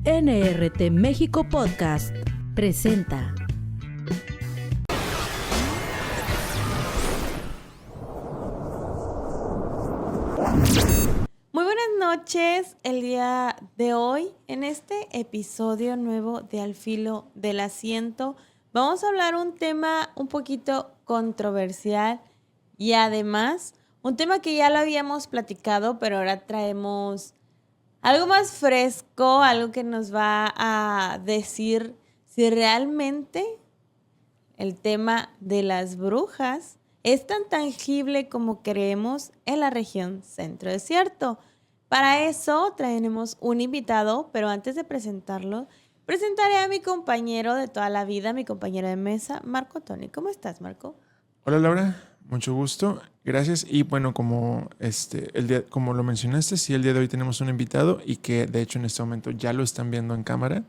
NRT México Podcast presenta. Muy buenas noches, el día de hoy, en este episodio nuevo de Al Filo del Asiento, vamos a hablar un tema un poquito controversial y además un tema que ya lo habíamos platicado, pero ahora traemos algo más fresco, algo que nos va a decir si realmente el tema de las brujas es tan tangible como creemos en la región Centro Desierto. Para eso tenemos un invitado, pero antes de presentarlo, presentaré a mi compañero de toda la vida, mi compañero de mesa, Marco Toni. ¿Cómo estás, Marco? Hola Laura, mucho gusto, gracias. Y bueno, como como lo mencionaste, sí, el día de hoy tenemos un invitado y que de hecho en este momento ya lo están viendo en cámara.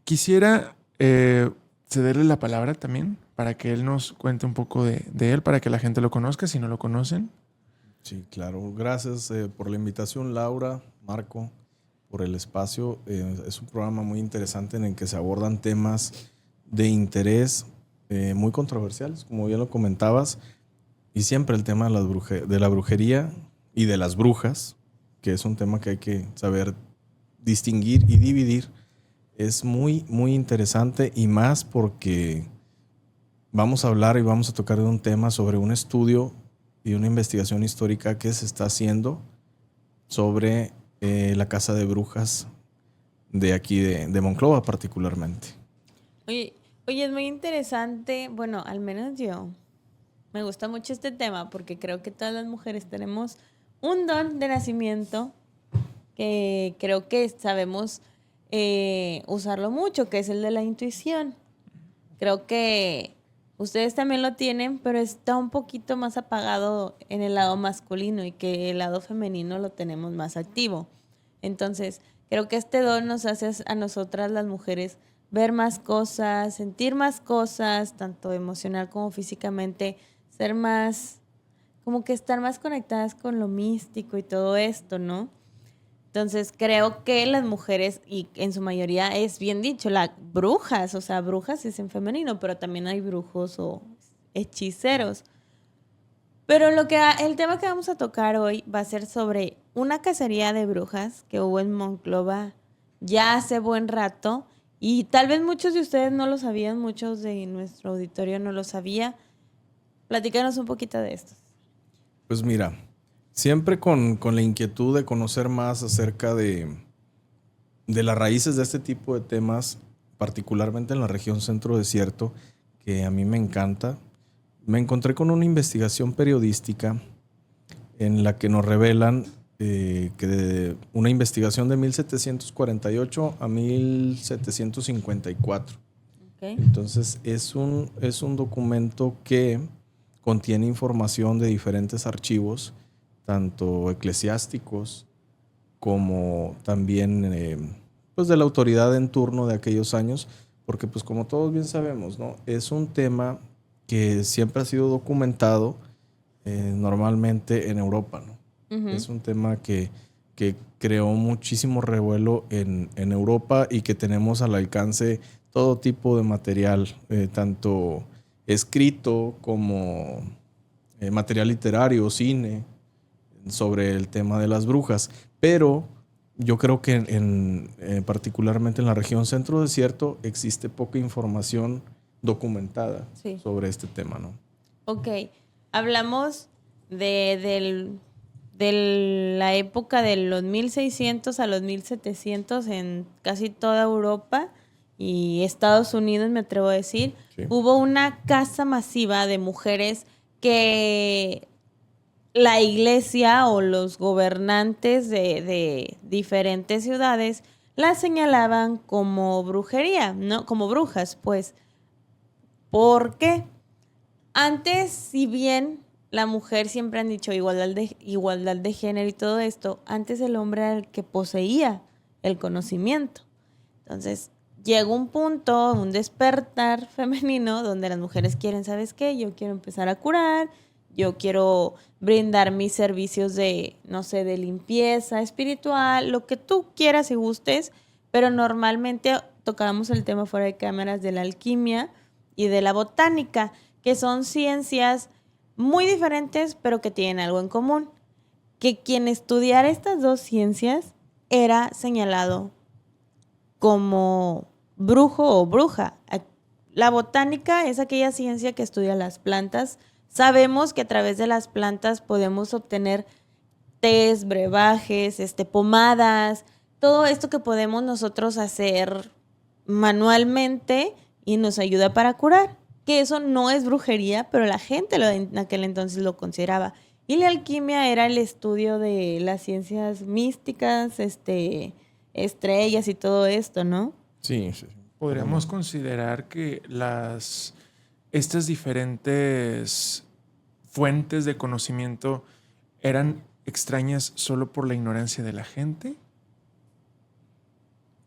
Quisiera cederle la palabra también para que él nos cuente un poco de él, para que la gente lo conozca si no lo conocen. Sí, claro. Gracias por la invitación, Laura, Marco, por el espacio. Es un programa muy interesante en el que se abordan temas de interés muy controversiales, como bien lo comentabas, y siempre el tema de la brujería y de las brujas, que es un tema que hay que saber distinguir y dividir, es muy, muy interesante, y más porque vamos a hablar y vamos a tocar de un tema sobre un estudio y una investigación histórica que se está haciendo sobre la casa de brujas de aquí de Monclova particularmente. Oye, es muy interesante, bueno, al menos yo. Me gusta mucho este tema porque creo que todas las mujeres tenemos un don de nacimiento que creo que sabemos usarlo mucho, que es el de la intuición. Creo que ustedes también lo tienen, pero está un poquito más apagado en el lado masculino y que el lado femenino lo tenemos más activo. Entonces, creo que este don nos hace a nosotras las mujeres ver más cosas, sentir más cosas, tanto emocional como físicamente, ser más, como que estar más conectadas con lo místico y todo esto, ¿no? Entonces, creo que las mujeres, y en su mayoría es bien dicho, las brujas, o sea, brujas es en femenino, pero también hay brujos o hechiceros. Pero el tema que vamos a tocar hoy va a ser sobre una cacería de brujas que hubo en Monclova ya hace buen rato, y tal vez muchos de ustedes no lo sabían, muchos de nuestro auditorio no lo sabía. Platícanos un poquito de esto. Pues mira, siempre con la inquietud de conocer más acerca de las raíces de este tipo de temas, particularmente en la región Centro Desierto, que a mí me encanta, me encontré con una investigación periodística en la que nos revelan que una investigación de 1748 a 1754. Okay. Entonces es un documento que contiene información de diferentes archivos, tanto eclesiásticos como también pues de la autoridad en turno de aquellos años, porque pues como todos bien sabemos, ¿no? Es un tema que siempre ha sido documentado normalmente en Europa, ¿no? Uh-huh. Es un tema que creó muchísimo revuelo en Europa y que tenemos al alcance todo tipo de material, tanto escrito como material literario, cine, sobre el tema de las brujas. Pero yo creo que particularmente en la región Centro Desierto existe poca información documentada sobre este tema, ¿no? Ok, hablamos de la época de los 1600 a los 1700 en casi toda Europa y Estados Unidos, me atrevo a decir. Sí. Hubo una caza masiva de mujeres que la iglesia o los gobernantes de diferentes ciudades las señalaban como brujería, ¿no? Como brujas, pues. ¿Por qué? Antes, si bien la mujer siempre han dicho igualdad de género y todo esto, antes el hombre era el que poseía el conocimiento. Entonces, llegó un punto, un despertar femenino, donde las mujeres quieren, ¿sabes qué? Yo quiero empezar a curar, yo quiero brindar mis servicios de, no sé, de limpieza espiritual, lo que tú quieras y gustes, pero normalmente tocábamos el tema fuera de cámaras de la alquimia y de la botánica, que son ciencias muy diferentes, pero que tienen algo en común. Que quien estudiara estas dos ciencias era señalado como brujo o bruja. La botánica es aquella ciencia que estudia las plantas. Sabemos que a través de las plantas podemos obtener tés, brebajes, pomadas, todo esto que podemos nosotros hacer manualmente y nos ayuda para curar. Que eso no es brujería, pero la gente en aquel entonces lo consideraba. Y la alquimia era el estudio de las ciencias místicas, estrellas y todo esto, ¿no? Sí, sí. Podríamos considerar que estas diferentes fuentes de conocimiento eran extrañas solo por la ignorancia de la gente.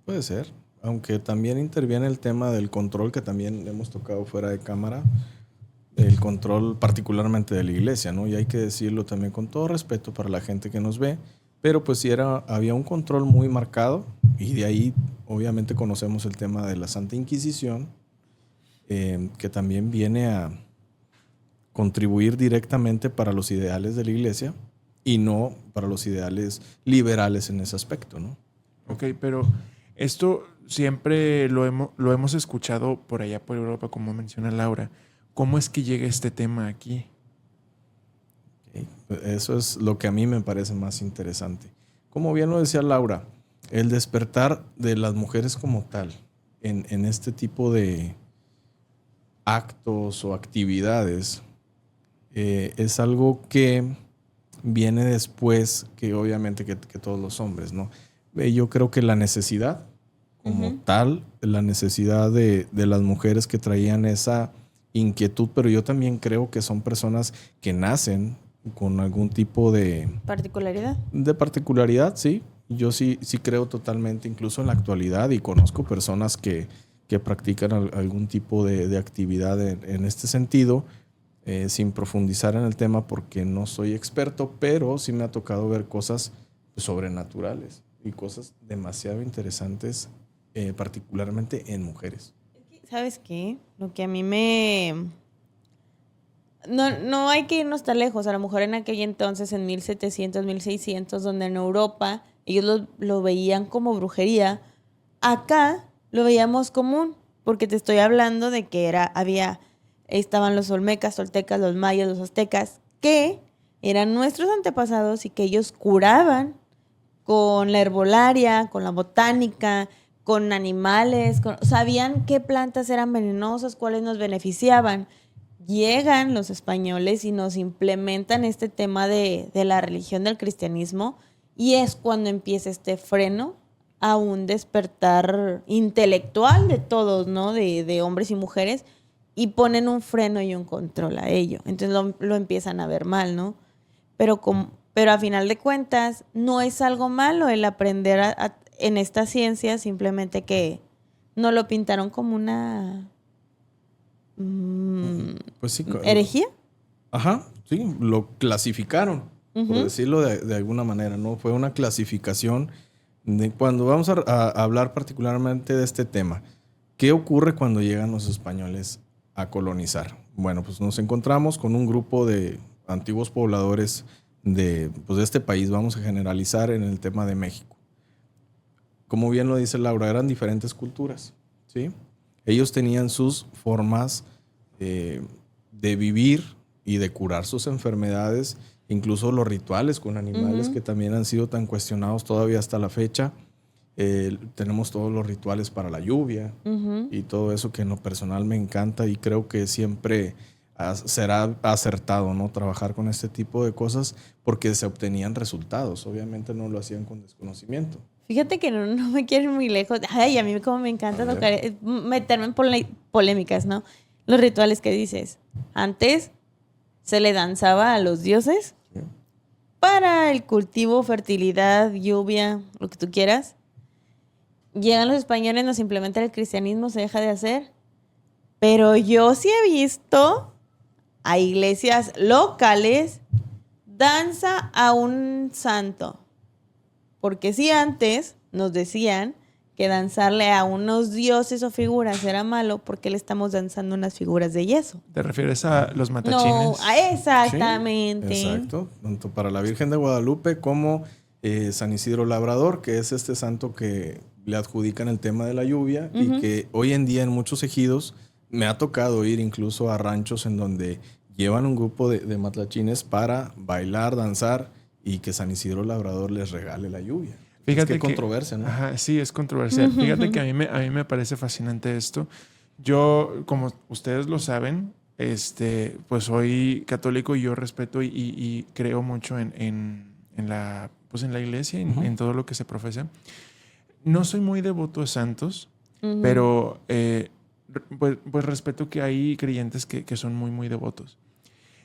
Puede ser, aunque también interviene el tema del control que también hemos tocado fuera de cámara, el control particularmente de la iglesia, ¿no? Y hay que decirlo también con todo respeto para la gente que nos ve, pero pues sí había un control muy marcado y de ahí obviamente conocemos el tema de la Santa Inquisición, que también viene a contribuir directamente para los ideales de la iglesia y no para los ideales liberales en ese aspecto, ¿no? Ok, pero esto siempre lo hemos escuchado por allá por Europa, como menciona Laura. ¿Cómo es que llega este tema aquí? Okay. Eso es lo que a mí me parece más interesante. Como bien lo decía Laura, el despertar de las mujeres como tal en este tipo de actos o actividades es algo que viene después que obviamente que todos los hombres, ¿no? Yo creo que la necesidad como tal, la necesidad de las mujeres que traían esa inquietud, pero yo también creo que son personas que nacen con algún tipo de particularidad. De particularidad, sí. Yo sí creo totalmente, incluso en la actualidad, y conozco personas que practican algún tipo de actividad en este sentido, sin profundizar en el tema porque no soy experto, pero sí me ha tocado ver cosas sobrenaturales y cosas demasiado interesantes, particularmente en mujeres. ¿Sabes qué? Lo que a mí No hay que irnos tan lejos. A lo mejor en aquel entonces, en 1700, 1600, donde en Europa ellos lo veían como brujería, acá lo veíamos común, porque te estoy hablando de que estaban los olmecas, toltecas, los mayas, los aztecas, que eran nuestros antepasados y que ellos curaban con la herbolaria, con la botánica, con animales, sabían qué plantas eran venenosas, cuáles nos beneficiaban. Llegan los españoles y nos implementan este tema de la religión del cristianismo y es cuando empieza este freno a un despertar intelectual de todos, ¿no? De hombres y mujeres, y ponen un freno y un control a ello. Entonces lo empiezan a ver mal, ¿no? Pero a final de cuentas no es algo malo el aprender en esta ciencia, simplemente que no lo pintaron como una pues sí, herejía. Ajá, sí, lo clasificaron, por decirlo de alguna manera, ¿no? Fue una clasificación de cuando vamos a hablar particularmente de este tema. ¿Qué ocurre cuando llegan los españoles a colonizar? Bueno, pues nos encontramos con un grupo de antiguos pobladores de este país, vamos a generalizar en el tema de México. Como bien lo dice Laura, eran diferentes culturas, ¿sí? Ellos tenían sus formas de vivir y de curar sus enfermedades, incluso los rituales con animales que también han sido tan cuestionados todavía hasta la fecha. Tenemos todos los rituales para la lluvia y todo eso que en lo personal me encanta y creo que siempre será acertado, ¿no? Trabajar con este tipo de cosas porque se obtenían resultados. Obviamente no lo hacían con desconocimiento. Fíjate que no me quiero ir muy lejos. Ay, a mí como me encanta meterme en polémicas, ¿no? Los rituales que dices. Antes se le danzaba a los dioses para el cultivo, fertilidad, lluvia, lo que tú quieras. Llegan los españoles, nos implementan el cristianismo, se deja de hacer. Pero yo sí he visto a iglesias locales, danza a un santo. Porque si antes nos decían que danzarle a unos dioses o figuras era malo, porque le estamos danzando unas figuras de yeso. ¿Te refieres a los No, matachines? exactamente. Sí, exacto. Tanto para la Virgen de Guadalupe como San Isidro Labrador, que es este santo que le adjudican el tema de la lluvia y que hoy en día en muchos ejidos me ha tocado ir incluso a ranchos en donde llevan un grupo de matlachines para bailar, danzar y que San Isidro Labrador les regale la lluvia. Fíjate Es que controversia, ¿no? Ajá, sí, es controversial. Fíjate que a mí me parece fascinante esto. Yo, como ustedes lo saben, pues soy católico y yo respeto y creo mucho en la, pues en la iglesia, en todo lo que se profesa. No soy muy devoto de santos, pero pues respeto que hay creyentes que son muy, muy devotos.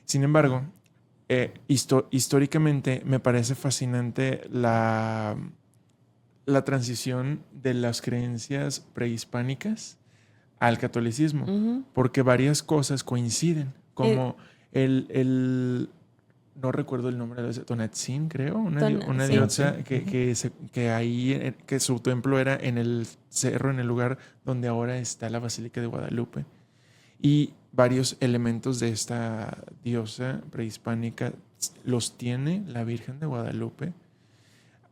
Sin embargo, históricamente me parece fascinante la transición de las creencias prehispánicas al catolicismo, porque varias cosas coinciden, como no recuerdo el nombre de Tonantzin, creo, una diosa que ahí, que su templo era en el cerro, en el lugar donde ahora está la Basílica de Guadalupe. Y varios elementos de esta diosa prehispánica los tiene la Virgen de Guadalupe.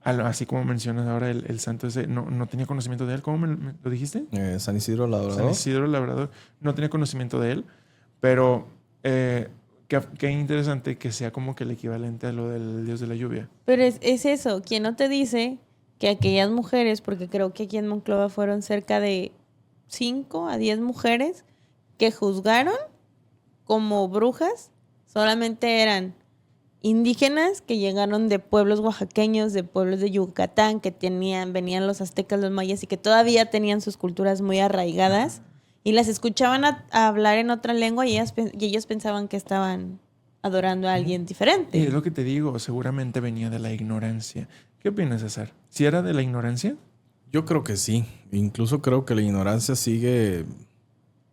Así como mencionas ahora, el santo ese, no tenía conocimiento de él. ¿Cómo me lo dijiste? San Isidro Labrador. San Isidro Labrador. No tenía conocimiento de él, pero qué interesante que sea como que el equivalente a lo del dios de la lluvia. Pero es eso, ¿quién no te dice que aquellas mujeres, porque creo que aquí en Monclova fueron cerca de 5 a 10 mujeres que juzgaron como brujas, solamente eran indígenas que llegaron de pueblos oaxaqueños, de pueblos de Yucatán, que venían los aztecas, los mayas y que todavía tenían sus culturas muy arraigadas y las escuchaban a hablar en otra lengua y ellos pensaban que estaban adorando a alguien diferente. Y es lo que te digo, seguramente venía de la ignorancia. ¿Qué opinas, César? ¿Si era de la ignorancia? Yo creo que sí. Incluso creo que la ignorancia sigue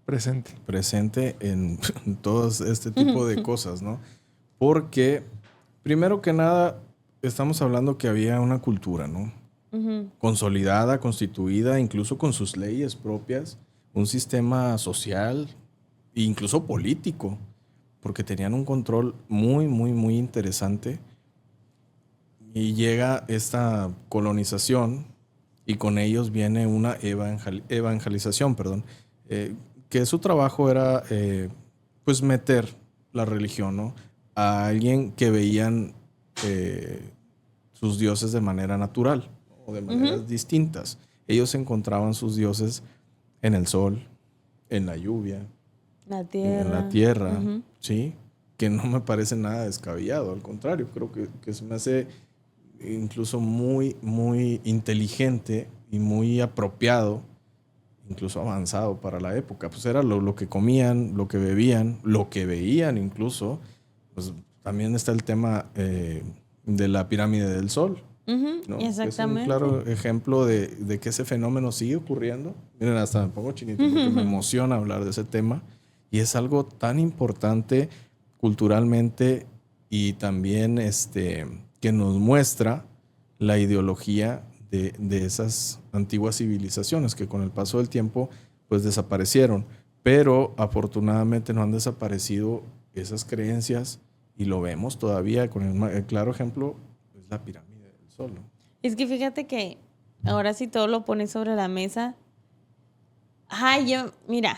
presente en todo este tipo de cosas, ¿no? Porque, primero que nada, estamos hablando que había una cultura, ¿no? Consolidada, constituida, incluso con sus leyes propias, un sistema social e incluso político, porque tenían un control muy, muy, muy interesante. Y llega esta colonización y con ellos viene una evangelización, que su trabajo era pues meter la religión, ¿no? A alguien que veían sus dioses de manera natural o de maneras distintas. Ellos encontraban sus dioses en el sol, en la lluvia, en la tierra, ¿sí? Que no me parece nada descabellado, al contrario, creo que se me hace incluso muy, muy inteligente y muy apropiado, incluso avanzado para la época. Pues era lo que comían, lo que bebían, lo que veían incluso. Pues también está el tema de la pirámide del Sol, ¿no? Exactamente. Es un claro ejemplo de que ese fenómeno sigue ocurriendo. Miren, hasta me pongo chinito porque me emociona hablar de ese tema. Y es algo tan importante culturalmente y también que nos muestra la ideología de esas antiguas civilizaciones que con el paso del tiempo pues desaparecieron. Pero afortunadamente no han desaparecido esas creencias y lo vemos todavía con el claro ejemplo es la pirámide del Sol, ¿no? Es que fíjate que ahora sí todo lo pones sobre la mesa. Mira,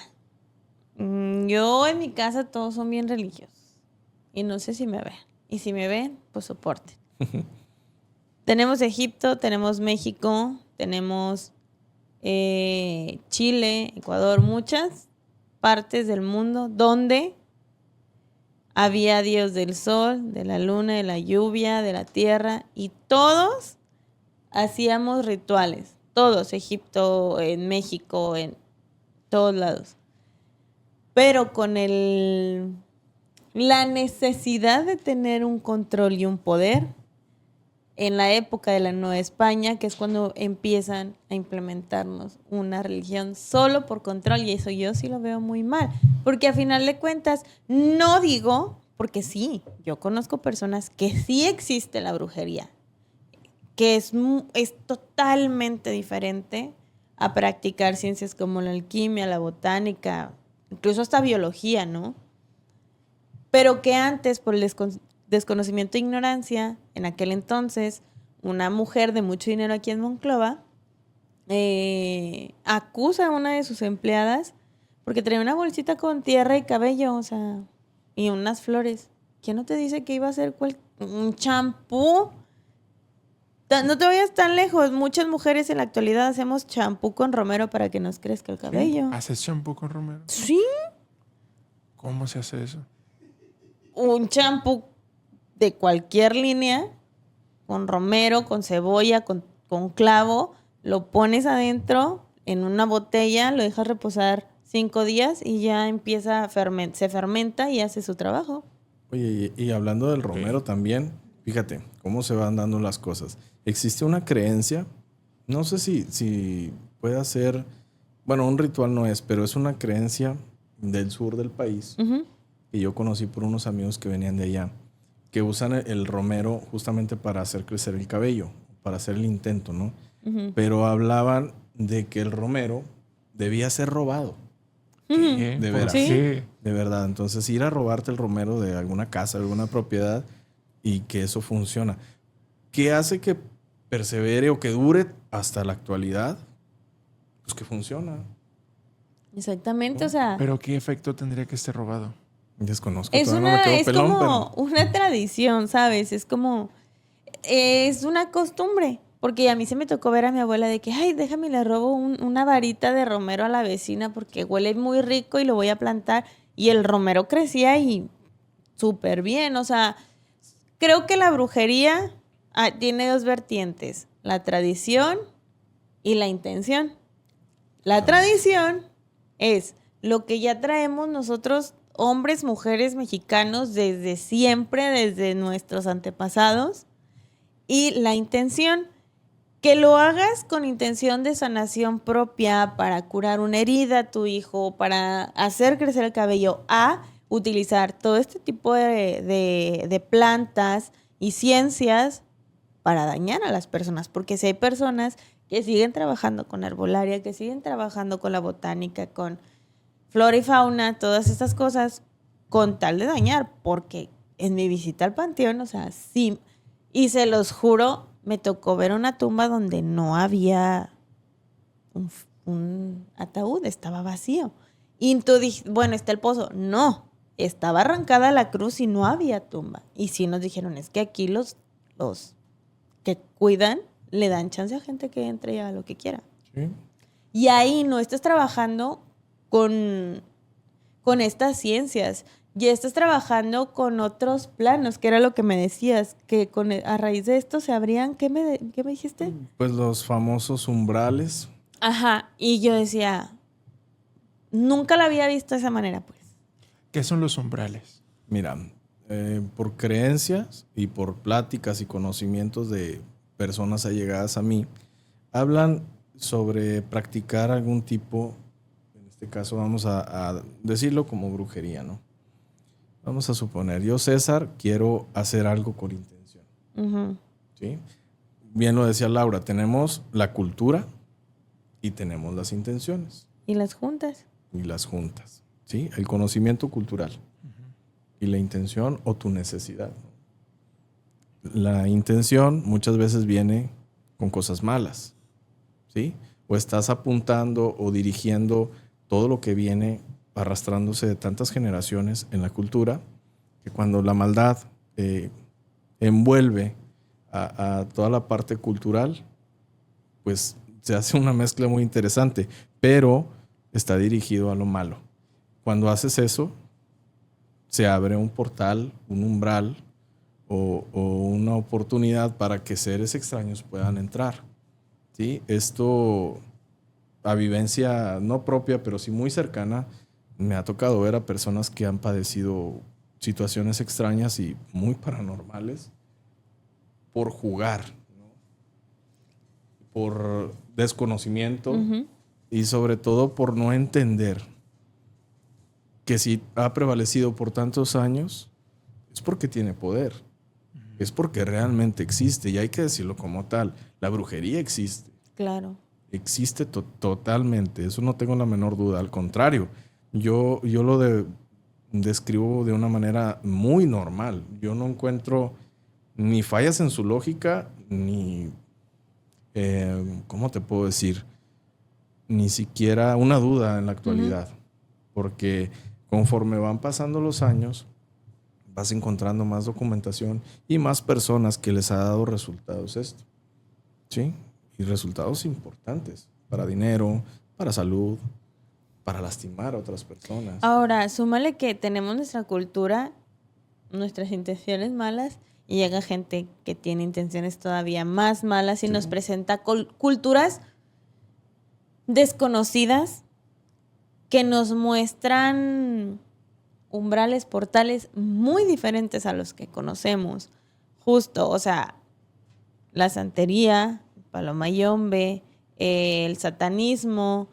yo en mi casa todos son bien religiosos y no sé si me ven. Y si me ven, pues soporten. Tenemos Egipto, tenemos México, tenemos Chile, Ecuador, muchas partes del mundo donde había dios del sol, de la luna, de la lluvia, de la tierra y todos hacíamos rituales. Todos, Egipto, en México, en todos lados. Pero con la necesidad de tener un control y un poder, en la época de la Nueva España, que es cuando empiezan a implementarnos una religión solo por control, y eso yo sí lo veo muy mal, porque a final de cuentas, no digo, porque sí, yo conozco personas que sí existe la brujería, que es totalmente diferente a practicar ciencias como la alquimia, la botánica, incluso hasta biología, ¿no? Pero que antes, por el desconocimiento e ignorancia, en aquel entonces, una mujer de mucho dinero aquí en Monclova acusa a una de sus empleadas porque traía una bolsita con tierra y cabello, o sea, y unas flores. ¿Quién no te dice que iba a ser un champú? No te vayas tan lejos. Muchas mujeres en la actualidad hacemos champú con romero para que nos crezca el cabello. ¿Haces champú con romero? Sí. ¿Cómo se hace eso? Un champú de cualquier línea, con romero, con cebolla, con clavo, lo pones adentro en una botella, lo dejas reposar 5 días y ya empieza se fermenta y hace su trabajo. Oye, y hablando del romero también, fíjate cómo se van dando las cosas. Existe una creencia, no sé si puede ser, bueno, un ritual no es, pero es una creencia del sur del país, que yo conocí por unos amigos que venían de allá, que usan el romero justamente para hacer crecer el cabello, para hacer el intento, ¿no? Pero hablaban de que el romero debía ser robado. ¿Qué? De veras. ¿Sí? De verdad. Entonces, ir a robarte el romero de alguna casa, de alguna propiedad, y que eso funciona. ¿Qué hace que persevere o que dure hasta la actualidad? Pues que funciona. Exactamente, o sea... ¿Pero qué efecto tendría que esté robado? Desconozco. Es Todavía no me quedo es pelón, como pero... una tradición, ¿sabes? Es como... Es una costumbre. Porque a mí se me tocó ver a mi abuela de que, ay, déjame, le robo una varita de romero a la vecina porque huele muy rico y lo voy a plantar. Y el romero crecía y súper bien. O sea, creo que la brujería tiene 2 vertientes. La tradición y la intención. La tradición es lo que ya traemos nosotros, hombres, mujeres, mexicanos, desde siempre, desde nuestros antepasados. Y la intención, que lo hagas con intención de sanación propia, para curar una herida a tu hijo, para hacer crecer el cabello, a utilizar todo este tipo de plantas y ciencias para dañar a las personas. Porque si hay personas que siguen trabajando con herbolaria, que siguen trabajando con la botánica, con flora y fauna, todas estas cosas, con tal de dañar. Porque en mi visita al panteón, o sea, sí, y se los juro, me tocó ver una tumba donde no había un ataúd, estaba vacío. Y tú dijiste, bueno, está el pozo. No, estaba arrancada la cruz y no había tumba. Y sí nos dijeron, es que aquí los que cuidan le dan chance a gente que entre y haga lo que quiera. Sí. Y ahí no estás trabajando con estas ciencias. Ya estás trabajando con otros planos, que era lo que me decías, que a raíz de esto se abrían, ¿qué me dijiste? Pues los famosos umbrales. Ajá, y yo decía, nunca la había visto de esa manera, pues. ¿Qué son los umbrales? Mira, por creencias y por pláticas y conocimientos de personas allegadas a mí, hablan sobre practicar algún tipo, en este caso vamos a decirlo como brujería, ¿no? Vamos a suponer, yo César quiero hacer algo con intención. ¿Sí? Bien lo decía Laura, tenemos la cultura y tenemos las intenciones. ¿Y las juntas? Y las juntas, ¿sí? El conocimiento cultural y la intención o tu necesidad. La intención muchas veces viene con cosas malas, ¿sí? O estás apuntando o dirigiendo todo lo que viene arrastrándose de tantas generaciones en la cultura, que cuando la maldad envuelve a toda la parte cultural, pues se hace una mezcla muy interesante, pero está dirigido a lo malo. Cuando haces eso, se abre un portal, un umbral o una oportunidad para que seres extraños puedan entrar, ¿sí? Esto, a vivencia no propia, pero sí muy cercana, me ha tocado ver a personas que han padecido situaciones extrañas y muy paranormales por jugar, ¿no? Por desconocimiento y sobre todo por no entender que si ha prevalecido por tantos años es porque tiene poder, es porque realmente existe y hay que decirlo como tal. La brujería existe. Claro. Existe totalmente, eso no tengo la menor duda. Al contrario, yo lo describo de una manera muy normal. Yo no encuentro ni fallas en su lógica, ni, ¿cómo te puedo decir? Ni siquiera una duda en la actualidad. Porque conforme van pasando los años, vas encontrando más documentación y más personas que les ha dado resultados esto. ¿Sí? Y resultados importantes para dinero, para salud, para lastimar a otras personas. Ahora, súmale que tenemos nuestra cultura, nuestras intenciones malas, y llega gente que tiene intenciones todavía más malas y nos presenta culturas desconocidas que nos muestran umbrales, portales muy diferentes a los que conocemos. Justo, o sea, la santería, palomayombe, el satanismo,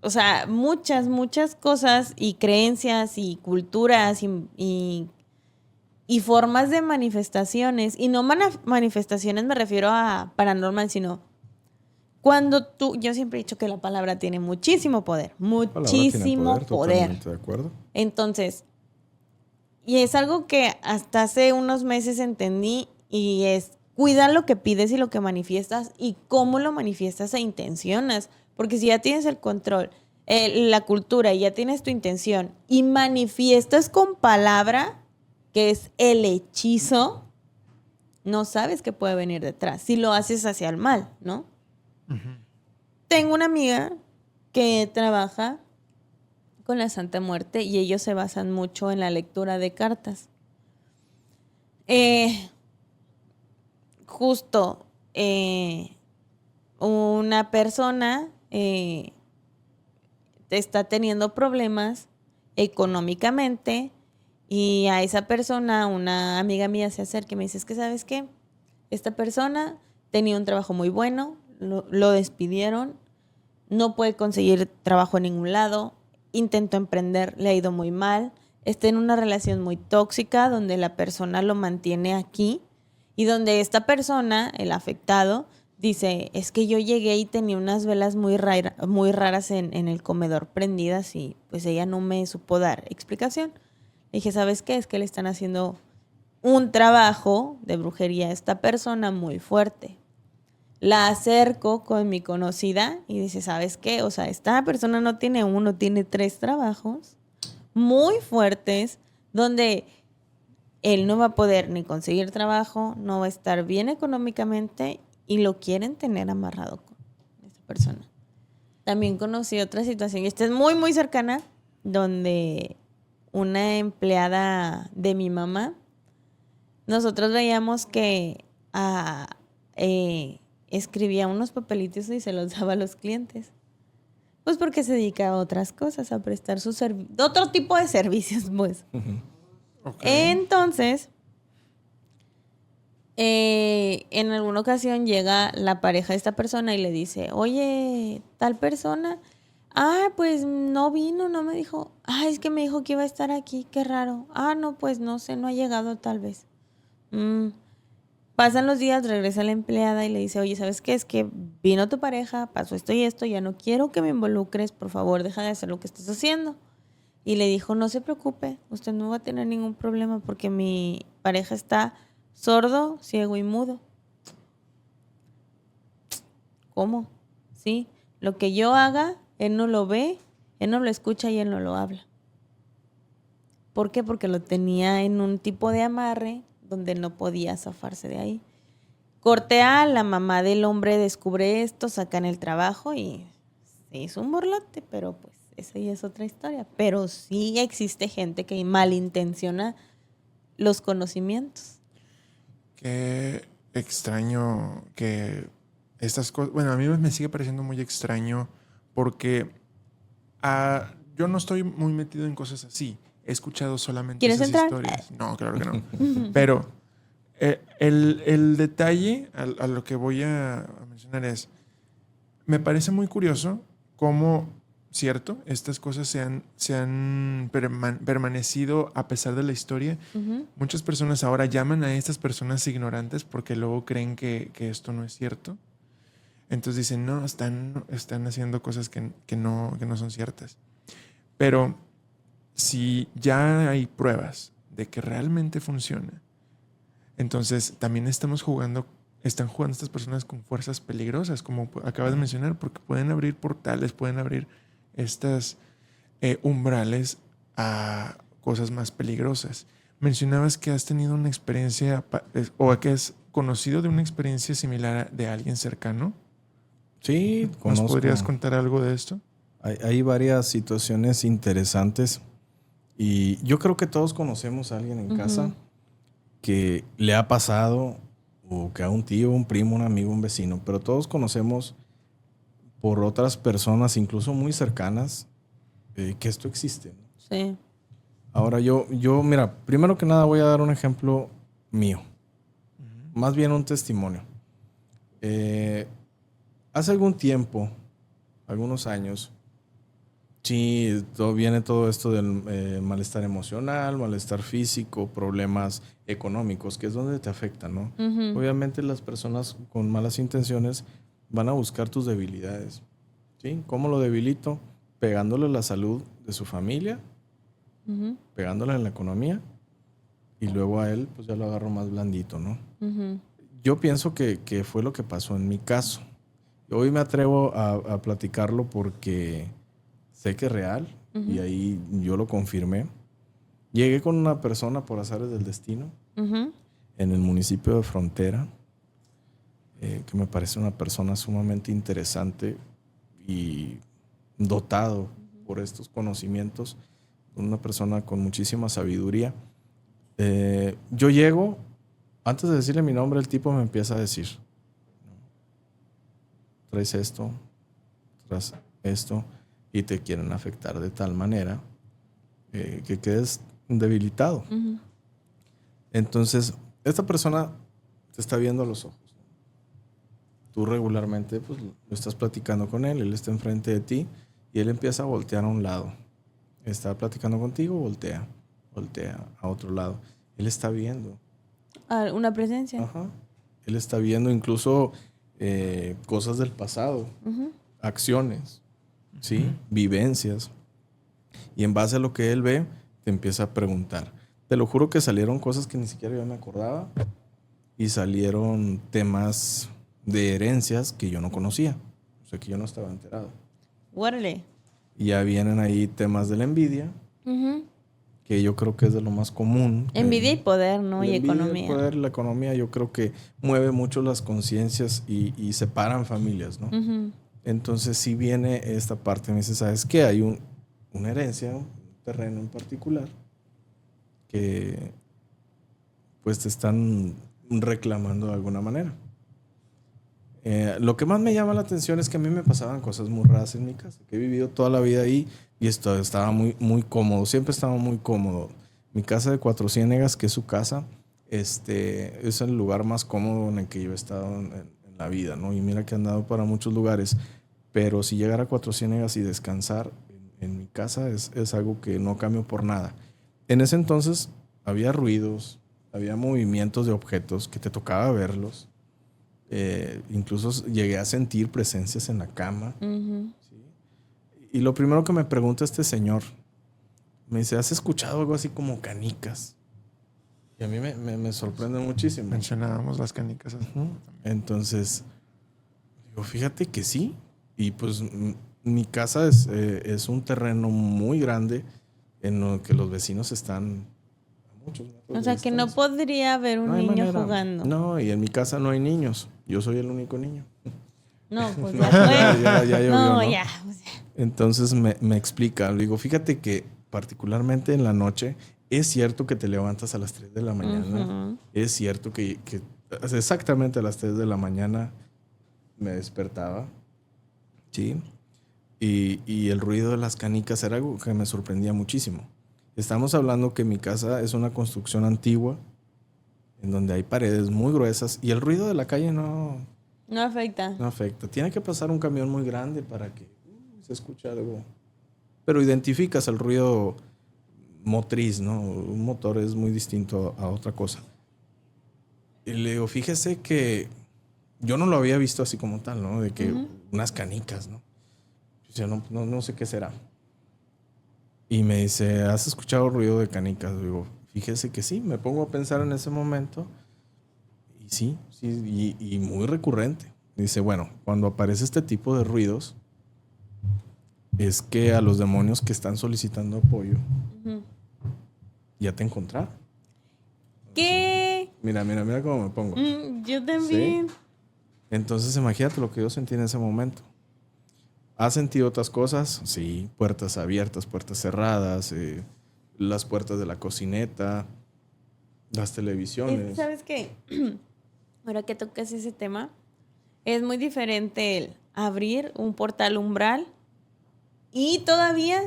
o sea, muchas cosas y creencias y culturas y formas de manifestaciones. Y no manifestaciones me refiero a paranormal, sino cuando yo siempre he dicho que la palabra tiene muchísimo poder, muchísimo poder. Totalmente de acuerdo. Entonces, y es algo que hasta hace unos meses entendí y es cuida lo que pides y lo que manifiestas y cómo lo manifiestas e intencionas. Porque si ya tienes el control, la cultura y ya tienes tu intención y manifiestas con palabra, que es el hechizo, no sabes qué puede venir detrás. Si lo haces hacia el mal, ¿no? Tengo una amiga que trabaja con la Santa Muerte y ellos se basan mucho en la lectura de cartas. Justo una persona está teniendo problemas económicamente y a esa persona, una amiga mía se acerca y me dice, es que ¿sabes qué? Esta persona tenía un trabajo muy bueno, lo despidieron, no puede conseguir trabajo en ningún lado, intentó emprender, le ha ido muy mal, está en una relación muy tóxica donde la persona lo mantiene aquí y donde esta persona, el afectado, dice, es que yo llegué y tenía unas velas muy raras en el comedor prendidas y pues ella no me supo dar explicación. Le dije, ¿sabes qué? Es que le están haciendo un trabajo de brujería a esta persona muy fuerte. La acerco con mi conocida y dice, ¿sabes qué? O sea, esta persona no tiene uno, tiene 3 trabajos muy fuertes donde él no va a poder ni conseguir trabajo, no va a estar bien económicamente y lo quieren tener amarrado con esa persona. También conocí otra situación, y esta es muy, muy cercana, donde una empleada de mi mamá, nosotros veíamos que escribía unos papelitos y se los daba a los clientes. Pues porque se dedica a otras cosas, a prestar otro tipo de servicios, pues. Okay. Entonces, en alguna ocasión llega la pareja de esta persona y le dice, oye, tal persona, pues no vino, no me dijo, es que me dijo que iba a estar aquí, qué raro. No, pues no sé, no ha llegado tal vez. Pasan los días, regresa la empleada y le dice, oye, ¿sabes qué? Es que vino tu pareja, pasó esto y esto, ya no quiero que me involucres, por favor, deja de hacer lo que estás haciendo. Y le dijo, no se preocupe, usted no va a tener ningún problema porque mi pareja está sordo, ciego y mudo. ¿Cómo? Sí, lo que yo haga, él no lo ve, él no lo escucha y él no lo habla. ¿Por qué? Porque lo tenía en un tipo de amarre donde no podía zafarse de ahí. Corte A, la mamá del hombre descubre esto, sacan el trabajo y se hizo un borlote, pero pues esa ya es otra historia. Pero sí existe gente que malintenciona los conocimientos. Qué extraño que estas cosas... Bueno, a mí me sigue pareciendo muy extraño porque yo no estoy muy metido en cosas así. he escuchado solamente ¿Quieres esas entrar? historias. No, claro que no. Pero el detalle a lo que voy a mencionar es, me parece muy curioso cómo, cierto, estas cosas se han permanecido a pesar de la historia. Ujú. Muchas personas ahora llaman a estas personas ignorantes porque luego creen que esto no es cierto. Entonces dicen, no, están haciendo cosas que no son ciertas. Pero si ya hay pruebas de que realmente funciona, entonces también están jugando estas personas con fuerzas peligrosas, como acabas de mencionar, porque pueden abrir portales, pueden abrir estas umbrales a cosas más peligrosas. Mencionabas que has tenido una experiencia o que has conocido de una experiencia similar de alguien cercano. Sí, ¿Nos conozco. podrías contar algo de esto? Hay varias situaciones interesantes y yo creo que todos conocemos a alguien en casa que le ha pasado, o que a un tío, un primo, un amigo, un vecino, pero todos conocemos por otras personas, incluso muy cercanas, que esto existe, ¿no? Sí. Ahora mira, primero que nada voy a dar un ejemplo mío, más bien un testimonio. Hace algún tiempo, algunos años, sí, viene todo esto del malestar emocional, malestar físico, problemas económicos, que es donde te afecta, ¿no? Ujú. Obviamente las personas con malas intenciones van a buscar tus debilidades, ¿sí? ¿Cómo lo debilito? Pegándole la salud de su familia, Ujú. pegándole en la economía, y luego a él pues ya lo agarro más blandito, ¿no? Ujú. Yo pienso que fue lo que pasó en mi caso. Hoy me atrevo a platicarlo porque sé que es real y ahí yo lo confirmé. Llegué con una persona por azares del destino Ujú. en el municipio de Frontera, que me parece una persona sumamente interesante y dotado por estos conocimientos, una persona con muchísima sabiduría. Yo llego, antes de decirle mi nombre, el tipo me empieza a decir, traes esto, traes esto, y te quieren afectar de tal manera que quedes debilitado. Ujú. Entonces, esta persona te está viendo a los ojos. Tú regularmente pues, lo estás platicando con él está enfrente de ti y él empieza a voltear a un lado. Está platicando contigo, voltea a otro lado. Él está viendo. Ah, una presencia. Ajá. Él está viendo incluso cosas del pasado, Ujú. acciones, ¿sí? Vivencias. Y en base a lo que él ve, te empieza a preguntar. Te lo juro que salieron cosas que ni siquiera yo me acordaba y salieron temas de herencias que yo no conocía, o sea, que yo no estaba enterado. Órale. Y ya vienen ahí temas de la envidia, Ujú. que yo creo que es de lo más común. Envidia y poder, ¿no? La Y envidia, economía. el poder, la economía, yo creo que mueve mucho las conciencias y separan familias, ¿no? Ujú. Entonces, si viene esta parte, me dice, ¿sabes qué? Hay una herencia, un terreno en particular, que pues te están reclamando de alguna manera. Lo que más me llama la atención es que a mí me pasaban cosas muy raras en mi casa, que he vivido toda la vida ahí y estaba muy, muy cómodo, siempre estaba muy cómodo. Mi casa de Cuatro Ciénegas, que es su casa, es el lugar más cómodo en el que yo he estado en la vida, ¿no? Y mira que he andado para muchos lugares, pero si llegar a Cuatro Ciénegas y descansar en mi casa es algo que no cambio por nada. En ese entonces había ruidos, había movimientos de objetos que te tocaba verlos. Incluso llegué a sentir presencias en la cama. Ujú. ¿Sí? Y lo primero que me pregunta este señor, me dice, ¿has escuchado algo así como canicas? Y a mí me sorprende muchísimo. Mencionábamos las canicas. Ujú. Entonces, digo, fíjate que sí. Y pues mi casa es un terreno muy grande en lo que los vecinos están a muchos metros O de sea, que no distancia. podría haber un No hay niño manera. jugando. No, y en mi casa no hay niños. Yo soy el único niño. No, pues No, ya fue. ya llovió, No, ¿no? ya. Entonces me explica. Le digo, fíjate que particularmente en la noche es cierto que te levantas a las 3 de la mañana. Ujú. Es cierto que exactamente a las 3 de la mañana me despertaba. ¿Sí? Y el ruido de las canicas era algo que me sorprendía muchísimo. Estamos hablando que mi casa es una construcción antigua, en donde hay paredes muy gruesas y el ruido de la calle no afecta. Tiene que pasar un camión muy grande para que se escuche algo. Pero identificas el ruido motriz, ¿no? Un motor es muy distinto a otra cosa. Y le digo, fíjese que yo no lo había visto así como tal, ¿no? De que unas canicas, ¿no? O sea, no sé qué será. Y me dice, ¿has escuchado ruido de canicas? Digo, fíjese que sí. Me pongo a pensar en ese momento. Y sí, y muy recurrente. Dice, bueno, cuando aparece este tipo de ruidos, es que a los demonios que están solicitando apoyo ya te encontraron. ¿Qué? Mira cómo me pongo. Yo también. ¿Sí? Entonces imagínate lo que yo sentí en ese momento. ¿Has sentido otras cosas? Sí, puertas abiertas, puertas cerradas, las puertas de la cocineta, las televisiones. ¿Sabes qué? Ahora que tocas ese tema, es muy diferente el abrir un portal umbral y todavía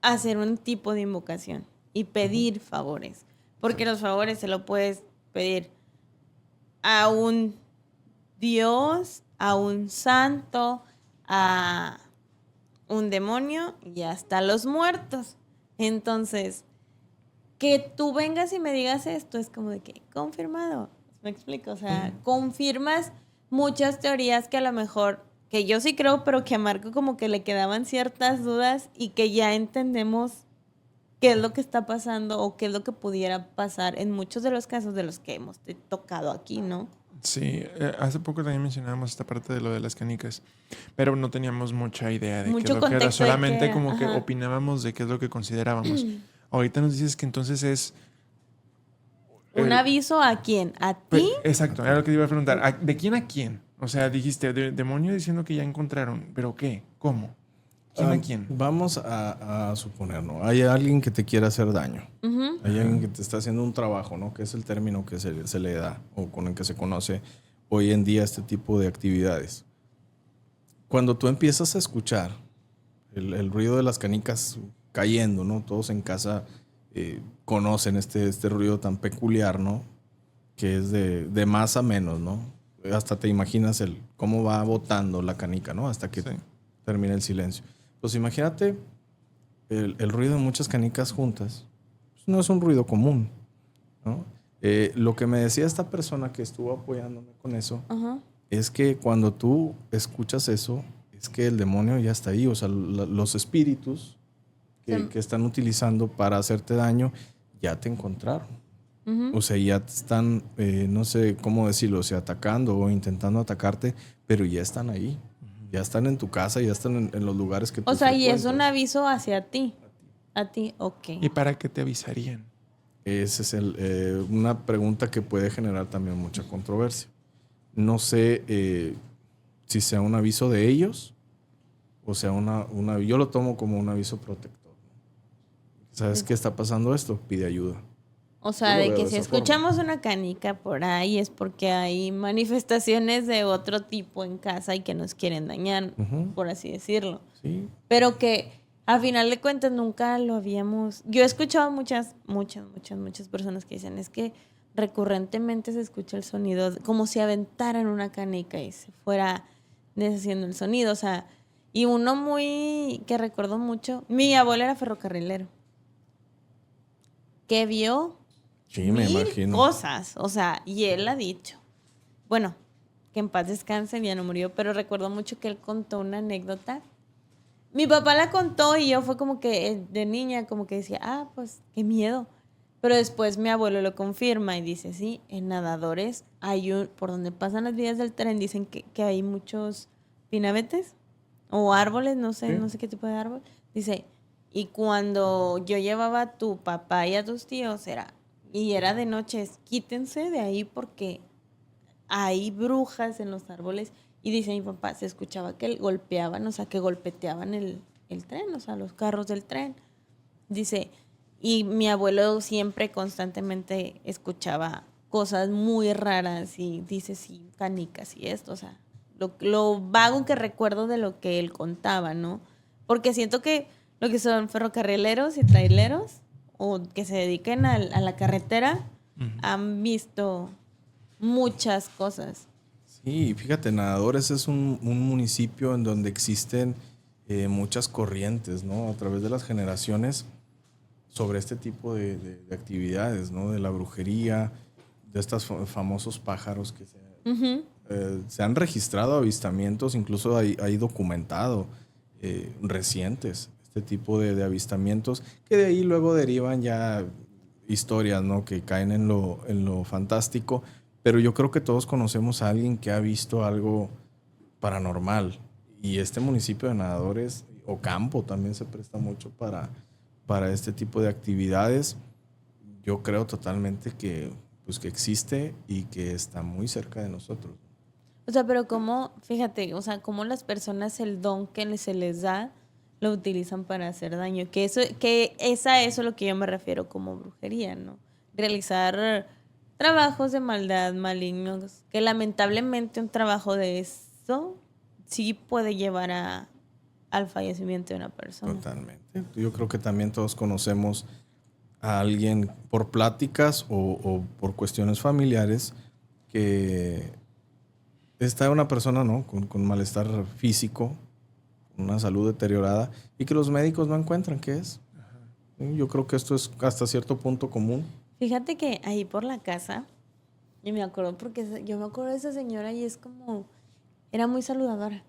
hacer un tipo de invocación y pedir favores. Porque los favores se lo puedes pedir a un Dios, a un santo, a un demonio y hasta a los muertos. Entonces, que tú vengas y me digas esto es como de que, confirmado. ¿Me explico? O sea, confirmas muchas teorías que a lo mejor, que yo sí creo, pero que a Marco como que le quedaban ciertas dudas y que ya entendemos qué es lo que está pasando o qué es lo que pudiera pasar en muchos de los casos de los que hemos tocado aquí, ¿no? Sí, hace poco también mencionábamos esta parte de lo de las canicas, pero no teníamos mucha idea de Mucho qué es lo que era, contexto de solamente qué era, como que ajá. opinábamos de qué es lo que considerábamos. Ahorita nos dices que entonces es... ¿Un aviso a quién? ¿A ti? Exacto, era lo que te iba a preguntar. ¿De quién a quién? O sea, dijiste, demonio diciendo que ya encontraron, ¿pero qué? ¿Cómo? ¿Quién a quién? Vamos a suponer, ¿no? Hay alguien que te quiere hacer daño. Hay alguien que te está haciendo un trabajo, ¿no? Que es el término que se le da o con el que se conoce hoy en día este tipo de actividades. Cuando tú empiezas a escuchar el ruido de las canicas cayendo, ¿no? Todos en casa conocen este ruido tan peculiar, ¿no? Que es de más a menos, ¿no? Hasta te imaginas cómo va botando la canica, ¿no? Hasta que termina el silencio. Pues imagínate el ruido de muchas canicas juntas. Pues no es un ruido común, ¿no? Lo que me decía esta persona que estuvo apoyándome con eso es que cuando tú escuchas eso, es que el demonio ya está ahí. O sea, los espíritus que están utilizando para hacerte daño ya te encontraron. O sea, ya te están, no sé cómo decirlo, o sea, atacando o intentando atacarte, pero ya están ahí. Ya están en tu casa, ya están en los lugares que tú O sea, y es frecuentas. un aviso hacia ti. A ti, ok. ¿Y para qué te avisarían? Esa es una pregunta que puede generar también mucha controversia. No sé si sea un aviso de ellos o sea yo lo tomo como un aviso protector. ¿Sabes qué está pasando esto? Pide ayuda. O sea, Yo lo de veo que de si esa escuchamos una canica por ahí es porque hay manifestaciones de otro tipo en casa y que nos quieren dañar, por así decirlo. Sí. Pero que a final de cuentas nunca lo habíamos... Yo he escuchado muchas personas que dicen, es que recurrentemente se escucha el sonido como si aventaran una canica y se fuera deshaciendo el sonido. O sea, y uno muy... que recuerdo mucho, mi abuelo era ferrocarrilero. Que vio... Sí, me imagino. cosas, o sea, y él ha dicho, bueno, que en paz descanse, ya no murió, pero recuerdo mucho que él contó una anécdota. Mi papá la contó y yo fue como que de niña como que decía, pues qué miedo. Pero después mi abuelo lo confirma y dice, sí, en Nadadores por donde pasan las vías del tren dicen que hay muchos pinabetes o árboles, no sé qué tipo de árbol. Dice, y cuando yo llevaba a tu papá y a tus tíos y era de noche, quítense de ahí porque hay brujas en los árboles. Y dice mi papá, se escuchaba que golpeaban, o sea, que golpeteaban el tren, o sea, los carros del tren. Dice, y mi abuelo siempre constantemente escuchaba cosas muy raras y dice, sí, canicas y esto, o sea, lo vago que recuerdo de lo que él contaba, ¿no? Porque siento que lo que son ferrocarrileros y traileros o que se dediquen a la carretera, han visto muchas cosas. Sí, fíjate, Nadadores es un municipio en donde existen muchas corrientes, ¿no? A través de las generaciones sobre este tipo de actividades, ¿no? De la brujería, de estos famosos pájaros que se han registrado avistamientos, incluso hay documentado recientes este tipo de avistamientos, que de ahí luego derivan ya historias, ¿no? Que caen en lo fantástico, pero yo creo que todos conocemos a alguien que ha visto algo paranormal, y este municipio de Nadadores o Campo también se presta mucho para este tipo de actividades. Yo creo totalmente que existe y que está muy cerca de nosotros. O sea, pero cómo, fíjate, o sea, cómo las personas el don que se les da lo utilizan para hacer daño. Que es a eso lo que yo me refiero como brujería, ¿no? Realizar trabajos de maldad, malignos, que lamentablemente un trabajo de eso sí puede llevar al fallecimiento de una persona. Totalmente. Yo creo que también todos conocemos a alguien por pláticas o por cuestiones familiares que está una persona, ¿no? con malestar físico, una salud deteriorada, y que los médicos no encuentran qué es. Yo creo que esto es hasta cierto punto común. Fíjate que ahí por la casa, y me acuerdo porque yo me acuerdo de esa señora y es como, era muy saludadora.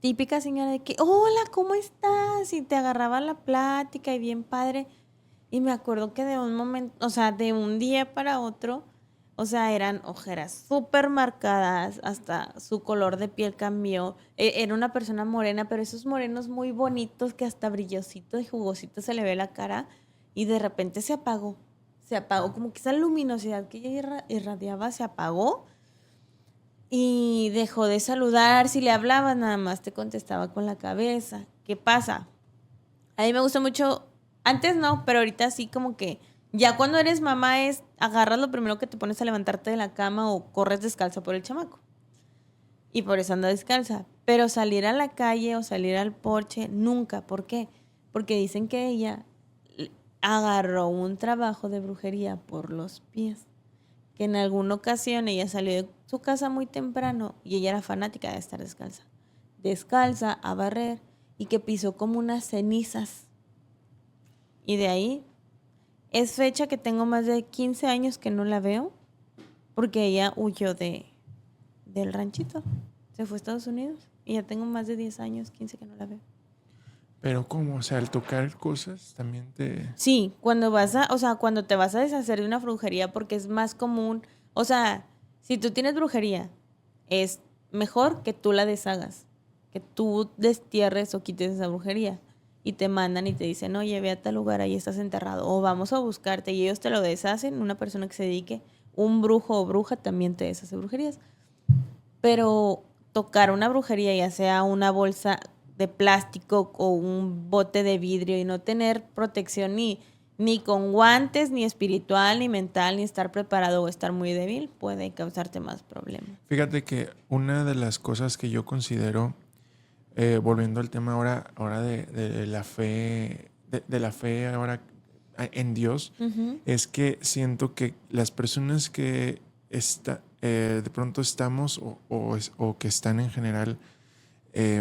Típica señora de que, hola, ¿cómo estás? Y te agarraba la plática y bien padre. Y me acuerdo que de un momento, o sea, de un día para otro, o sea, eran ojeras súper marcadas, hasta su color de piel cambió. Era una persona morena, pero esos morenos muy bonitos que hasta brillositos y jugositos se le ve la cara, y de repente se apagó. Se apagó, como que esa luminosidad que ella irradiaba se apagó y dejó de saludar. Si le hablabas, nada más te contestaba con la cabeza. ¿Qué pasa? A mí me gusta mucho, antes no, pero ahorita sí, como que ya cuando eres mamá es agarras lo primero que te pones a levantarte de la cama o corres descalza por el chamaco. Y por eso ando descalza. Pero salir a la calle o salir al porche, nunca. ¿Por qué? Porque dicen que ella agarró un trabajo de brujería por los pies. Que en alguna ocasión ella salió de su casa muy temprano y ella era fanática de estar descalza. Descalza a barrer, y que pisó como unas cenizas. Y de ahí es fecha que tengo más de 15 años que no la veo, porque ella huyó del ranchito. Se fue a Estados Unidos y ya tengo más de 10 años, 15 que no la veo. Pero ¿cómo? O sea, al tocar cosas también te... Sí, cuando cuando te vas a deshacer de una brujería, porque es más común, o sea, si tú tienes brujería, es mejor que tú la deshagas, que tú destierres o quites esa brujería, y te mandan y te dicen, oye, ve a tal lugar, ahí estás enterrado, o vamos a buscarte, y ellos te lo deshacen. Una persona que se dedique, un brujo o bruja también te deshace brujerías. Pero tocar una brujería, ya sea una bolsa de plástico o un bote de vidrio, y no tener protección ni con guantes, ni espiritual, ni mental, ni estar preparado o estar muy débil, puede causarte más problemas. Fíjate que una de las cosas que yo considero, volviendo al tema ahora de la fe, de la fe ahora en Dios, es que siento que las personas que de pronto estamos o que están en general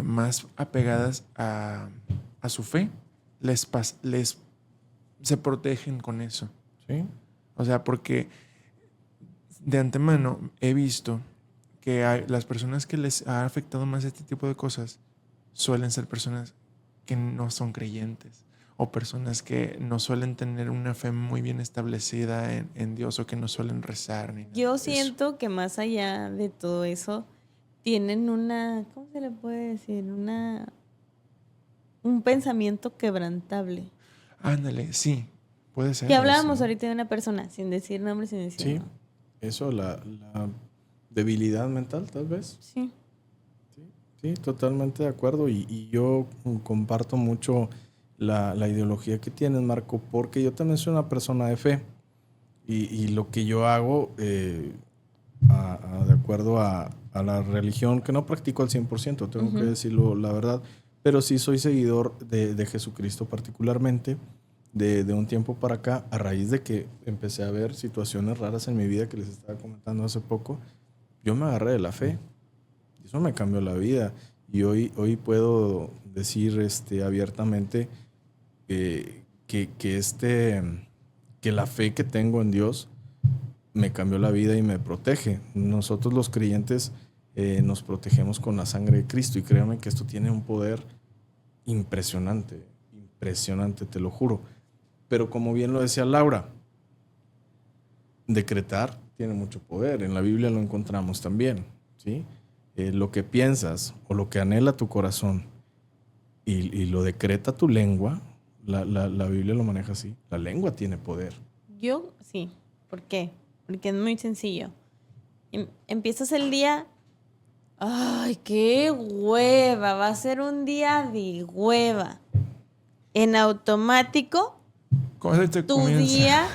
más apegadas a su fe, se protegen con eso. ¿Sí? O sea, porque de antemano he visto que las personas que les ha afectado más este tipo de cosas suelen ser personas que no son creyentes, o personas que no suelen tener una fe muy bien establecida en Dios, o que no suelen rezar. Ni nada Yo de eso. siento que más allá de todo eso, tienen ¿cómo se le puede decir? Un pensamiento quebrantable. Ándale, sí, puede ser. Que hablábamos eso. ahorita de una persona, sin decir nombre, sin decir Sí, nada. eso, la debilidad mental, tal vez. Sí. Sí, totalmente de acuerdo. Y yo comparto mucho la ideología que tienes, Marco, porque yo también soy una persona de fe. Y lo que yo hago, de acuerdo a la religión, que no practico al 100%, tengo que decirlo la verdad, pero sí soy seguidor de Jesucristo particularmente. De un tiempo para acá, a raíz de que empecé a ver situaciones raras en mi vida que les estaba comentando hace poco, yo me agarré de la fe. Eso me cambió la vida. Y hoy puedo decir abiertamente que la fe que tengo en Dios me cambió la vida y me protege. Nosotros los creyentes nos protegemos con la sangre de Cristo, y créanme que esto tiene un poder impresionante, te lo juro. Pero como bien lo decía Laura, decretar tiene mucho poder. En la Biblia lo encontramos también, ¿sí? Lo que piensas o lo que anhela tu corazón y lo decreta tu lengua, la Biblia lo maneja así. La lengua tiene poder. Yo sí. ¿Por qué? Porque es muy sencillo. Empiezas el día... ¡Ay, qué hueva! Va a ser un día de hueva. En automático, tu día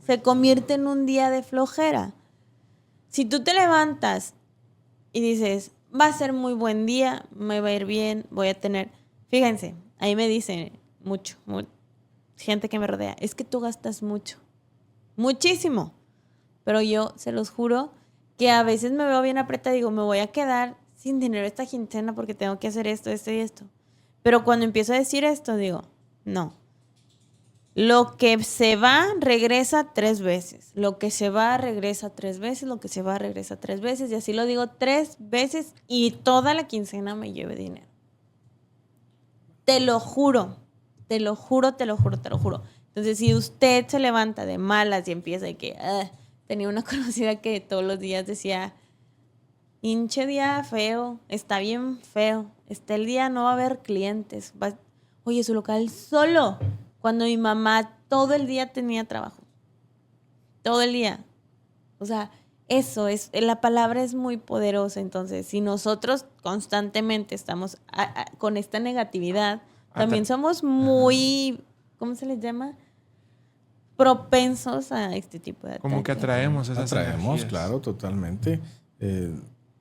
se convierte en un día de flojera. Si tú te levantas y dices, va a ser muy buen día, me va a ir bien, voy a tener... Fíjense, ahí me dicen mucho, gente que me rodea, es que tú gastas mucho, muchísimo. Pero yo, se los juro, que a veces me veo bien apretada y digo, me voy a quedar sin dinero esta quincena porque tengo que hacer esto, esto y esto. Pero cuando empiezo a decir esto, digo, no. Lo que se va, regresa 3 veces. Lo que se va, regresa 3 veces. Lo que se va, regresa 3 veces. Y así lo digo 3 veces y toda la quincena me lleve dinero. Te lo juro. Te lo juro, te lo juro, te lo juro. Entonces, si usted se levanta de malas y empieza de que... tenía una conocida que todos los días decía, hinche día feo, está bien feo. El día no va a haber clientes. Oye, su local solo. Cuando mi mamá todo el día tenía trabajo. Todo el día. O sea, eso es, la palabra es muy poderosa. Entonces, si nosotros constantemente estamos con esta negatividad, también somos muy, ¿cómo se les llama? Propensos a este tipo de ataques. Como que atraemos esas energías. Claro, totalmente.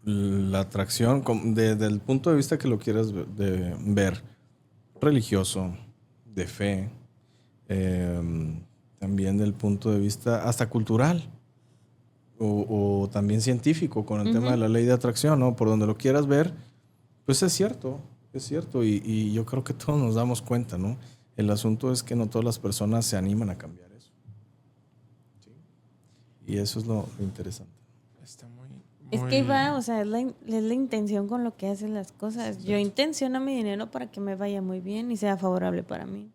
La atracción, desde el punto de vista que lo quieras ver, religioso, de fe, también del punto de vista hasta cultural o también científico con el tema de la ley de atracción, ¿no? Por donde lo quieras ver, pues es cierto y yo creo que todos nos damos cuenta, ¿no? El asunto es que no todas las personas se animan a cambiar eso. ¿Sí? Y eso es lo interesante. Está muy... Es que va, o sea, es la intención con lo que hacen las cosas. Yo intenciono mi dinero para que me vaya muy bien y sea favorable para mí.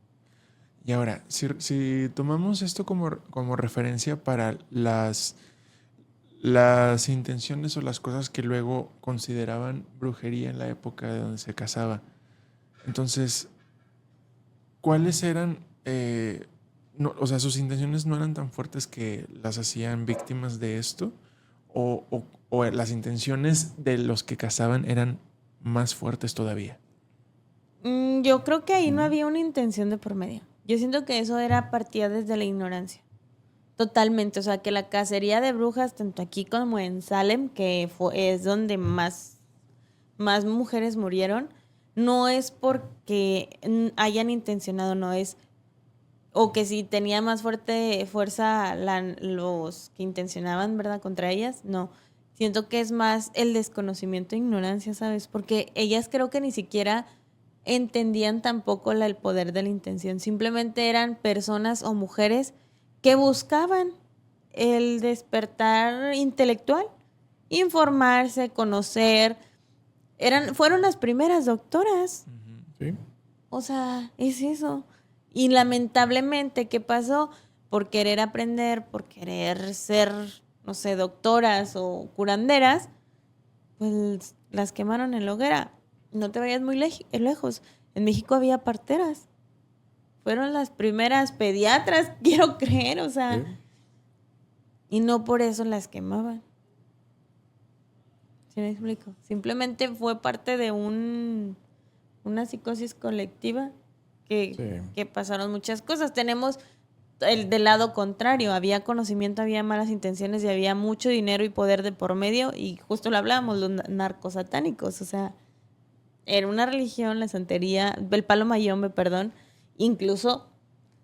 Y ahora, si tomamos esto como referencia para las intenciones o las cosas que luego consideraban brujería en la época de donde se casaba, entonces, ¿cuáles eran? O sea, sus intenciones no eran tan fuertes que las hacían víctimas de esto, o las intenciones de los que casaban eran más fuertes todavía. Yo creo que ahí no había una intención de por medio. Yo siento que eso partía desde la ignorancia. Totalmente. O sea, que la cacería de brujas, tanto aquí como en Salem, que es donde más mujeres murieron, no es porque hayan intencionado, no es... O que si tenía más fuerza los que intencionaban, ¿verdad?, contra ellas, no. Siento que es más el desconocimiento e ignorancia, ¿sabes? Porque ellas creo que ni siquiera entendían tampoco el poder de la intención. Simplemente eran personas o mujeres que buscaban el despertar intelectual, informarse, conocer. Fueron las primeras doctoras. Sí. O sea, es eso. Y lamentablemente, ¿qué pasó? Por querer aprender, por querer ser, no sé, doctoras o curanderas, pues las quemaron en la hoguera. No te vayas muy lejos. En México había parteras. Fueron las primeras pediatras, quiero creer, o sea. ¿Sí? Y no por eso las quemaban. ¿Sí me explico? Simplemente fue parte de una psicosis colectiva que pasaron muchas cosas. Tenemos del lado contrario. Había conocimiento, había malas intenciones y había mucho dinero y poder de por medio. Y justo lo hablábamos, los narcosatánicos. O sea, era una religión, la santería, el palo mayombe, perdón. Incluso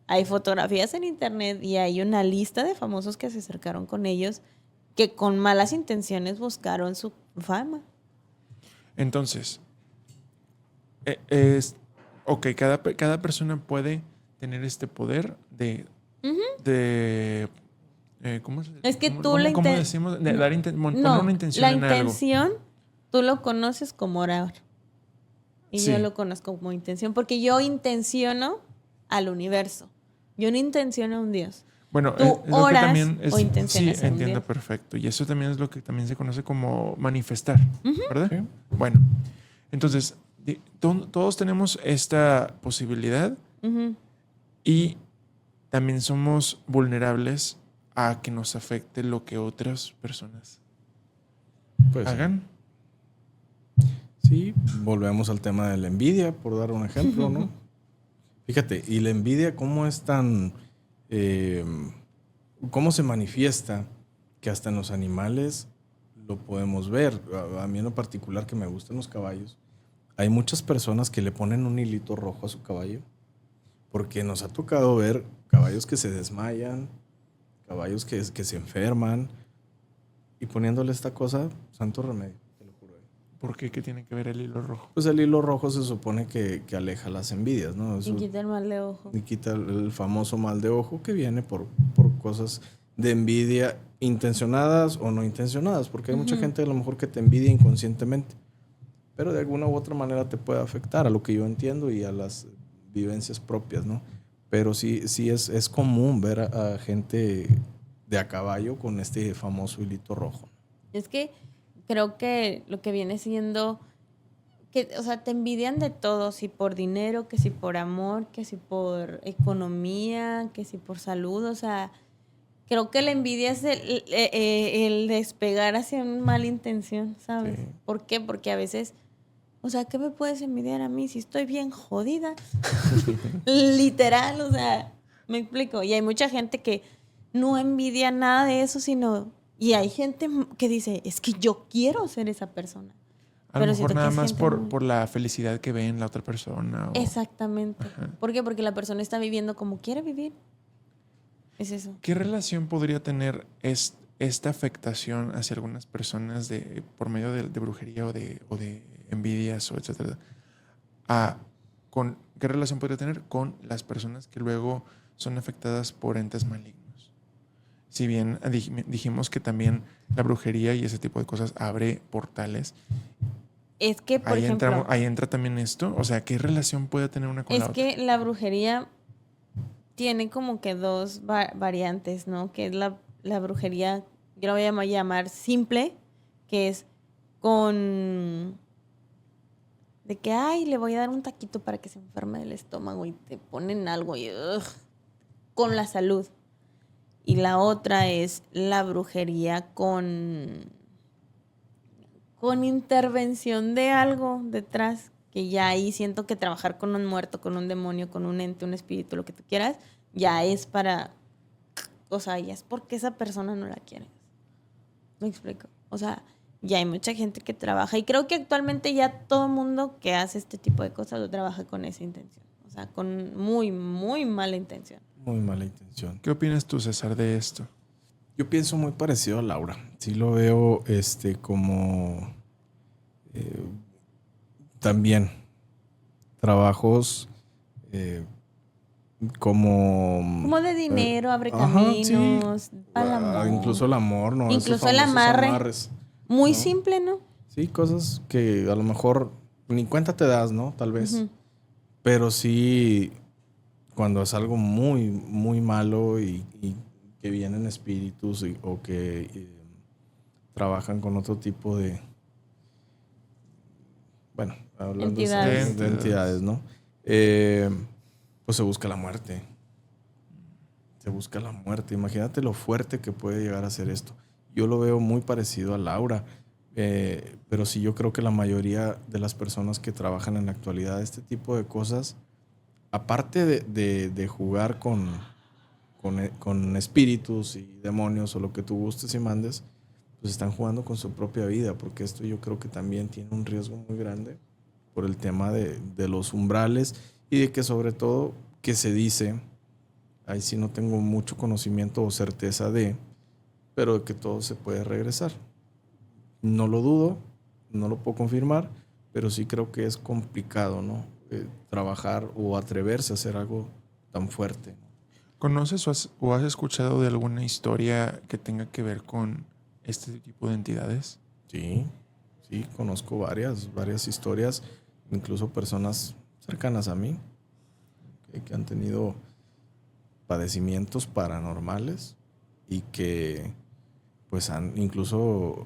hay fotografías en internet y hay una lista de famosos que se acercaron con ellos que con malas intenciones buscaron su fama. Entonces, cada persona puede tener este poder de ¿cómo se Es que cómo- tú cómo- cómo decimos? De dar poner No, una intención la en algo. intención tú lo conoces como orar. Y Sí. yo lo conozco como intención porque yo intenciono al universo. Yo no intenciono a un Dios. Bueno, Tú es lo que oras también o intencionas sí, a un entiendo Dios. perfecto. Y eso también es lo que también se conoce como manifestar, ¿verdad? Sí. Bueno, entonces, todos tenemos esta posibilidad Ujú. y también somos vulnerables a que nos afecte lo que otras personas Pues, hagan. sí, volvemos al tema de la envidia, por dar un ejemplo, ¿no? Fíjate, y la envidia, ¿cómo es tan... cómo se manifiesta que hasta en los animales lo podemos ver? A mí en lo particular que me gustan los caballos, hay muchas personas que le ponen un hilito rojo a su caballo porque nos ha tocado ver caballos que se desmayan, caballos que se enferman y poniéndole esta cosa, santo remedio, te lo juro. ¿Por qué? ¿Qué tiene que ver el hilo rojo? Pues el hilo rojo se supone que aleja las envidias, ¿no? Eso, Y quita el mal de ojo. y quita el famoso mal de ojo que viene por cosas de envidia intencionadas o no intencionadas, porque hay mucha gente a lo mejor que te envidia inconscientemente, pero de alguna u otra manera te puede afectar a lo que yo entiendo y a las vivencias propias, ¿no? Pero sí es común ver a gente de a caballo con este famoso hilito rojo. Es que creo que lo que viene siendo que, o sea, te envidian de todo, si por dinero, que si por amor, que si por economía, que si por salud, o sea, creo que la envidia es el despegar hacia una mala intención, ¿sabes? Sí. ¿Por qué? Porque a veces, o sea, ¿qué me puedes envidiar a mí si estoy bien jodida? Literal, o sea, me explico. Y hay mucha gente que no envidia nada de eso, sino... Y hay gente que dice, es que yo quiero ser esa persona. A Pero lo siento mejor nada que es más gente muy- por la felicidad que ve en la otra persona. Exactamente. Ajá. ¿Por qué? Porque la persona está viviendo como quiere vivir. Es eso. ¿Qué relación podría tener esta afectación hacia algunas personas por medio de brujería o de envidias o etcétera? ¿Qué relación podría tener con las personas que luego son afectadas por entes malignos? Si bien dijimos que también la brujería y ese tipo de cosas abre portales, Es que, por ejemplo, ahí entra también esto. O sea, ¿qué relación puede tener una con la es otra? que la brujería tiene como que dos variantes, ¿no? Que es la brujería, yo la voy a llamar simple, que es con... De que, ay, le voy a dar un taquito para que se enferme del estómago y te ponen algo y... ugh, con la salud. Y la otra es la brujería con intervención de algo detrás, que ya ahí siento que trabajar con un muerto, con un demonio, con un ente, un espíritu, lo que tú quieras, ya es para... O sea, ya es porque esa persona no la quiere. ¿Me explico? O sea, ya hay mucha gente que trabaja y creo que actualmente ya todo mundo que hace este tipo de cosas lo trabaja con esa intención. O sea, con muy, muy mala intención. Muy mala intención. ¿Qué opinas tú, César, de esto? Yo pienso muy parecido a Laura. Sí lo veo como también trabajos Como de dinero, abre ajá, caminos, sí. para el amor. Incluso el amor, ¿no? Incluso Esos el famosos amarre. amarres, Muy ¿no? simple, ¿no? Sí, cosas que a lo mejor ni cuenta te das, ¿no? Tal vez. Ujú. Pero sí, cuando es algo muy, muy malo y que vienen espíritus o que trabajan con otro tipo de... Bueno, hablando Entidades. de entidades, ¿no? Pues se busca la muerte. Se busca la muerte. Imagínate lo fuerte que puede llegar a ser esto. Yo lo veo muy parecido a Laura. Pero sí, yo creo que la mayoría de las personas que trabajan en la actualidad este tipo de cosas, aparte de jugar con espíritus y demonios o lo que tú gustes y mandes, pues están jugando con su propia vida, porque esto yo creo que también tiene un riesgo muy grande por el tema de los umbrales y de que sobre todo que se dice, ahí sí no tengo mucho conocimiento o certeza pero de que todo se puede regresar. No lo dudo, no lo puedo confirmar, pero sí creo que es complicado, ¿no? Trabajar o atreverse a hacer algo tan fuerte. ¿Conoces o has escuchado de alguna historia que tenga que ver con este tipo de entidades? Sí, conozco varias historias, incluso personas cercanas a mí que han tenido padecimientos paranormales y que pues incluso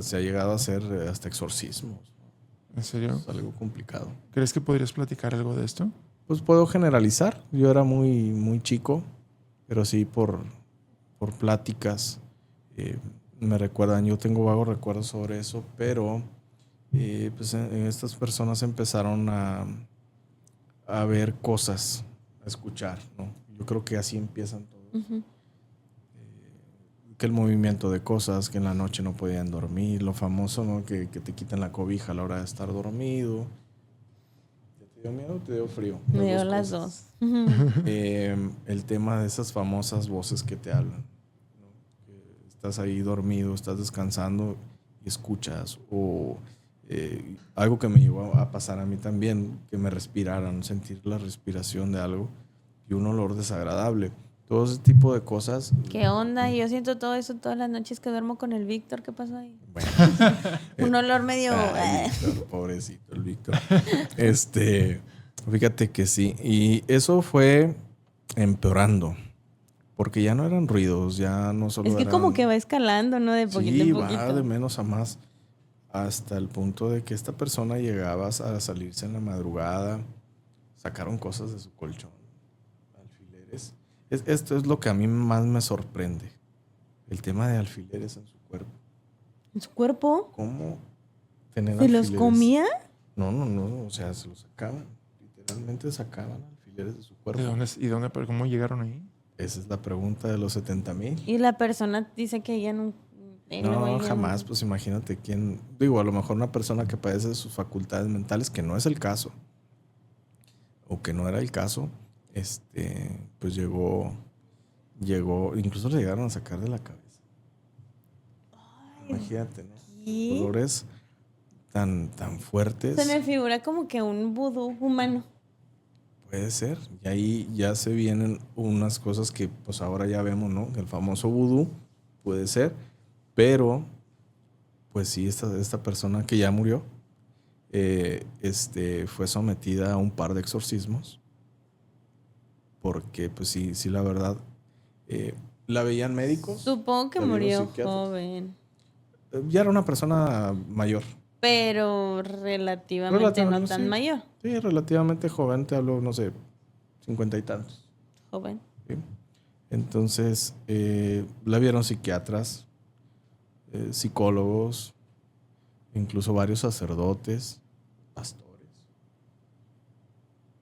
se ha llegado a hacer hasta exorcismos. ¿En serio? Es algo complicado. ¿Crees que podrías platicar algo de esto? Pues puedo generalizar. Yo era muy, muy chico, pero sí por pláticas me recuerdan. Yo tengo vagos recuerdos sobre eso, pero pues estas personas empezaron a ver cosas, a escuchar, ¿no? Yo creo que así empiezan todos. Ujú. Que el movimiento de cosas, que en la noche no podían dormir, lo famoso, ¿no? Que te quitan la cobija a la hora de estar dormido. ¿Te dio miedo o te dio frío? Me dio las dos. El tema de esas famosas voces que te hablan, ¿no? Que estás ahí dormido, estás descansando y escuchas. O algo que me llegó a pasar a mí también, que me respiraran, sentir la respiración de algo y un olor desagradable. Todo ese tipo de cosas. ¿Qué onda? Yo siento todo eso todas las noches que duermo con el Víctor. ¿Qué pasó ahí? Bueno, Un olor medio... ay, Víctor, pobrecito el Víctor. Fíjate que sí. Y eso fue empeorando. Porque ya no eran ruidos, ya no solo Es que eran... como que va escalando, ¿no? De poquito Sí, en poquito. va de menos a más. Hasta el punto de que esta persona llegaba a salirse en la madrugada. Sacaron cosas de su colchón. Alfileres. Esto es lo que a mí más me sorprende. El tema de alfileres en su cuerpo. ¿En su cuerpo? ¿Cómo tener ¿Se los alfileres? comía? No, o sea, se los sacaban. Literalmente sacaban alfileres de su cuerpo. Pero cómo llegaron ahí? Esa es la pregunta de los 70,000. Y la persona dice que ella no... No, jamás. Pues imagínate quién... Digo, a lo mejor una persona que padece de sus facultades mentales, que no es el caso, o que no era el caso, pues llegó, incluso le llegaron a sacar de la cabeza. Ay, imagínate, ¿no? ¿qué? Dolores tan fuertes. Se me figura como que un vudú humano. Puede ser. Y ahí ya se vienen unas cosas que pues ahora ya vemos, ¿no? El famoso vudú puede ser. Pero, pues sí, esta persona que ya murió, fue sometida a un par de exorcismos. Porque, pues sí, la verdad, la veían médicos. Supongo que la vieron murió psiquiatras. joven. Ya era una persona mayor. Pero relativamente no tan sí. mayor. Sí, relativamente joven, te hablo, no sé, 50 y tantos. Joven. ¿Sí? Entonces, la vieron psiquiatras, psicólogos, incluso varios sacerdotes, pastores.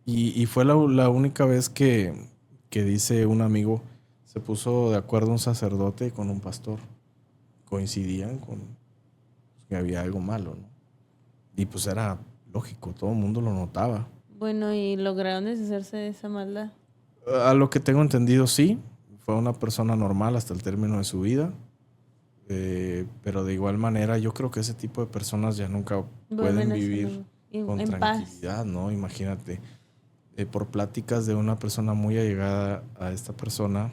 Y fue la única vez que dice un amigo, se puso de acuerdo un sacerdote con un pastor. Coincidían con que había algo malo, ¿no? Y pues era lógico, todo el mundo lo notaba. Bueno, ¿y lograron deshacerse de esa maldad? A lo que tengo entendido, sí. Fue una persona normal hasta el término de su vida. Pero de igual manera, yo creo que ese tipo de personas ya nunca pueden vivir con en tranquilidad, paz. ¿no? Imagínate. Por pláticas de una persona muy allegada a esta persona,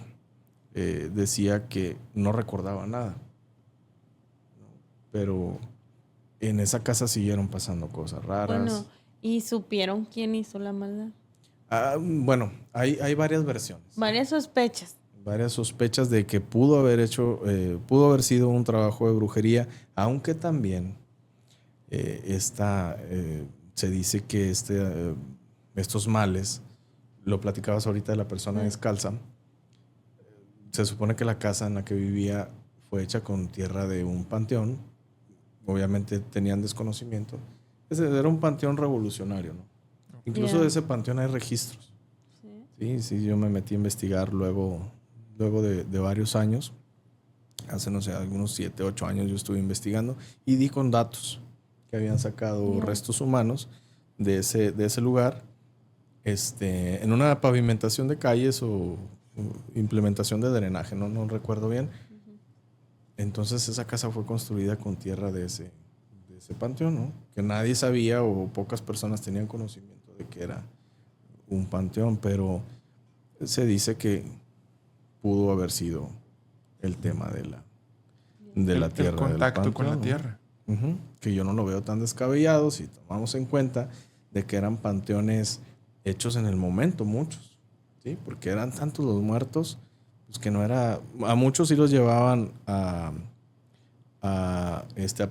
decía que no recordaba nada. Pero en esa casa siguieron pasando cosas raras. Bueno, ¿y supieron quién hizo la maldad? Bueno, hay varias versiones. Varias sospechas. Varias sospechas de que pudo haber sido un trabajo de brujería, aunque también se dice que estos males, lo platicabas ahorita de la persona descalza, se supone que la casa en la que vivía fue hecha con tierra de un panteón. Obviamente tenían desconocimiento. Era un panteón revolucionario, ¿no? Incluso de ese panteón hay registros. Sí, yo me metí a investigar luego de varios años. Hace, no sé, algunos 7, 8 años yo estuve investigando y di con datos que habían sacado restos humanos de ese lugar, en una pavimentación de calles o implementación de drenaje, no recuerdo bien. Entonces esa casa fue construida con tierra de ese panteón, ¿no? Que nadie sabía o pocas personas tenían conocimiento de que era un panteón, pero se dice que pudo haber sido el tema de la tierra. El contacto del panteón, con la ¿no? tierra. Que yo no lo veo tan descabellado si tomamos en cuenta de que eran panteones hechos en el momento, muchos, ¿sí? Porque eran tantos los muertos, pues que no era... A muchos sí los llevaban a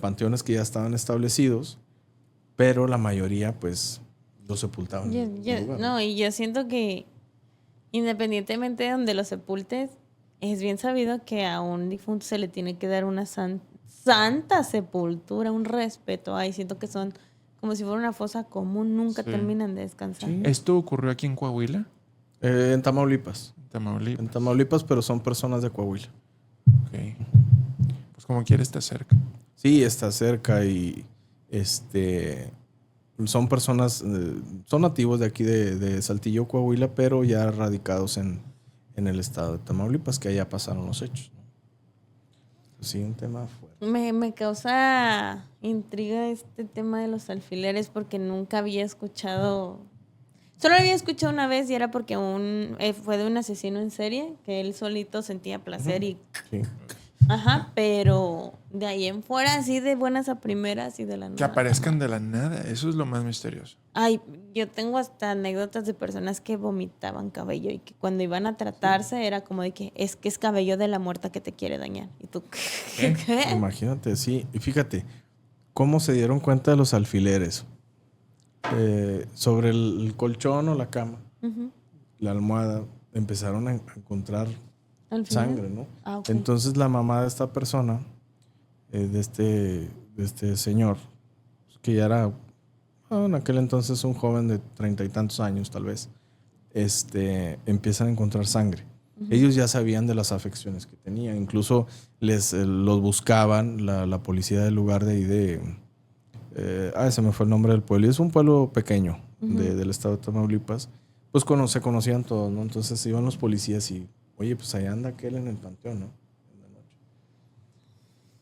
panteones que ya estaban establecidos, pero la mayoría pues los sepultaban en el lugar. No, y yo siento que independientemente de donde lo sepultes, es bien sabido que a un difunto se le tiene que dar una santa sepultura, un respeto. Ay, siento que son como si fuera una fosa común, nunca terminan de descansar. Sí. ¿Esto ocurrió aquí en Coahuila? En Tamaulipas. Tamaulipas. En Tamaulipas, pero son personas de Coahuila. Ok. Pues como quiera está cerca. Sí, está cerca y son personas, son nativos de aquí de Saltillo, Coahuila, pero ya radicados en el estado de Tamaulipas, que allá pasaron los hechos, ¿no? Sí, un tema fuerte. Me causa intriga este tema de los alfileres porque nunca había escuchado. Solo había escuchado una vez y era porque fue de un asesino en serie que él solito sentía placer y... Sí. Ajá, pero de ahí en fuera, así de buenas a primeras y de la nada. Que aparezcan de la nada. Eso es lo más misterioso. Ay, yo tengo hasta anécdotas de personas que vomitaban cabello y que cuando iban a tratarse era como de que es cabello de la muerta que te quiere dañar. Y tú, ¿qué? Imagínate, sí. Y fíjate, cómo se dieron cuenta de los alfileres. Sobre el colchón o la cama, la almohada, empezaron a encontrar sangre, ¿no? Ah, ok. Entonces la mamá de esta persona, de este señor, que ya era en aquel entonces un joven de 30 y tantos años tal vez, empiezan a encontrar sangre. Ellos ya sabían de las afecciones que tenía, incluso los buscaban la policía del lugar de ahí se me fue el nombre del pueblo, y es un pueblo pequeño del estado de Tamaulipas, pues se conocían todos, ¿no? Entonces iban los policías y oye, pues allá anda aquel en el panteón, ¿no? En la noche.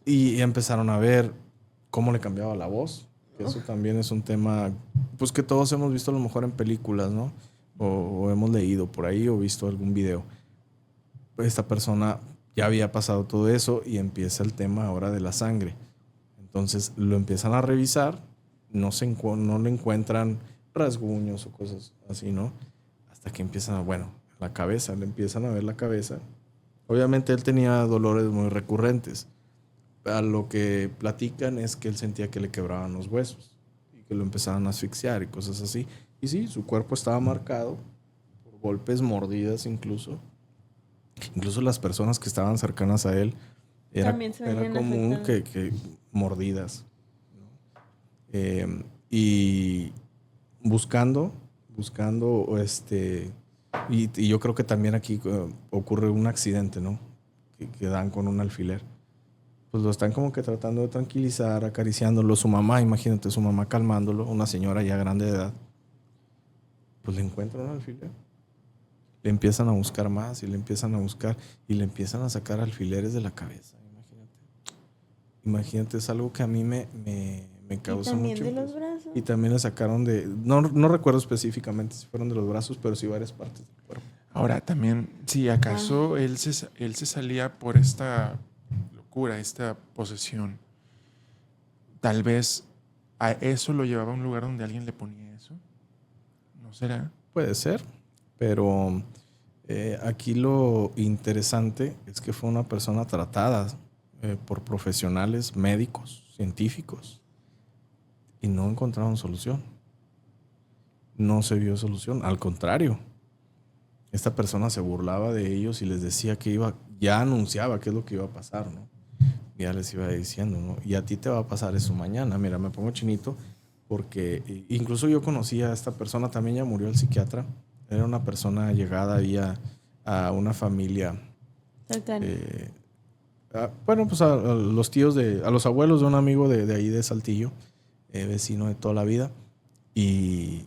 Y empezaron a ver cómo le cambiaba la voz. Que eso también es un tema, pues que todos hemos visto a lo mejor en películas, ¿no? O hemos leído por ahí o visto algún video. Esta persona ya había pasado todo eso y empieza el tema ahora de la sangre. Entonces lo empiezan a revisar, no le encuentran rasguños o cosas así, ¿no? Hasta que empiezan la cabeza, le empiezan a ver la cabeza. Obviamente él tenía dolores muy recurrentes. A lo que platican es que él sentía que le quebraban los huesos y que lo empezaban a asfixiar y cosas así. Y sí, su cuerpo estaba marcado por golpes, mordidas incluso. Incluso las personas que estaban cercanas a él era común que mordidas, ¿no? Y buscando y yo creo que también aquí ocurre un accidente, ¿no? Que dan con un alfiler. Pues lo están como que tratando de tranquilizar, acariciándolo. Su mamá, imagínate, su mamá calmándolo, una señora ya grande de edad. Pues le encuentran un alfiler. Le empiezan a buscar más y le empiezan a buscar y le empiezan a sacar alfileres de la cabeza. Imagínate, es algo que a mí me causa mucho. ¿Y también de los brazos? Y también le sacaron no recuerdo específicamente si fueron de los brazos, pero sí varias partes del cuerpo. Ahora también, si acaso él se salía por esta locura, esta posesión, tal vez a eso lo llevaba a un lugar donde alguien le ponía eso. ¿No será? Puede ser, pero aquí lo interesante es que fue una persona tratada por profesionales médicos, científicos, y no encontraron solución. No se vio solución, al contrario. Esta persona se burlaba de ellos y les decía que ya anunciaba qué es lo que iba a pasar, ¿no? Ya les iba diciendo, ¿no? Y a ti te va a pasar eso mañana. Mira, me pongo chinito porque incluso yo conocí a esta persona, también ya murió el psiquiatra. Era una persona llegada ahí a una familia. Pues a los tíos a los abuelos de un amigo de ahí de Saltillo. vecino de toda la vida. Y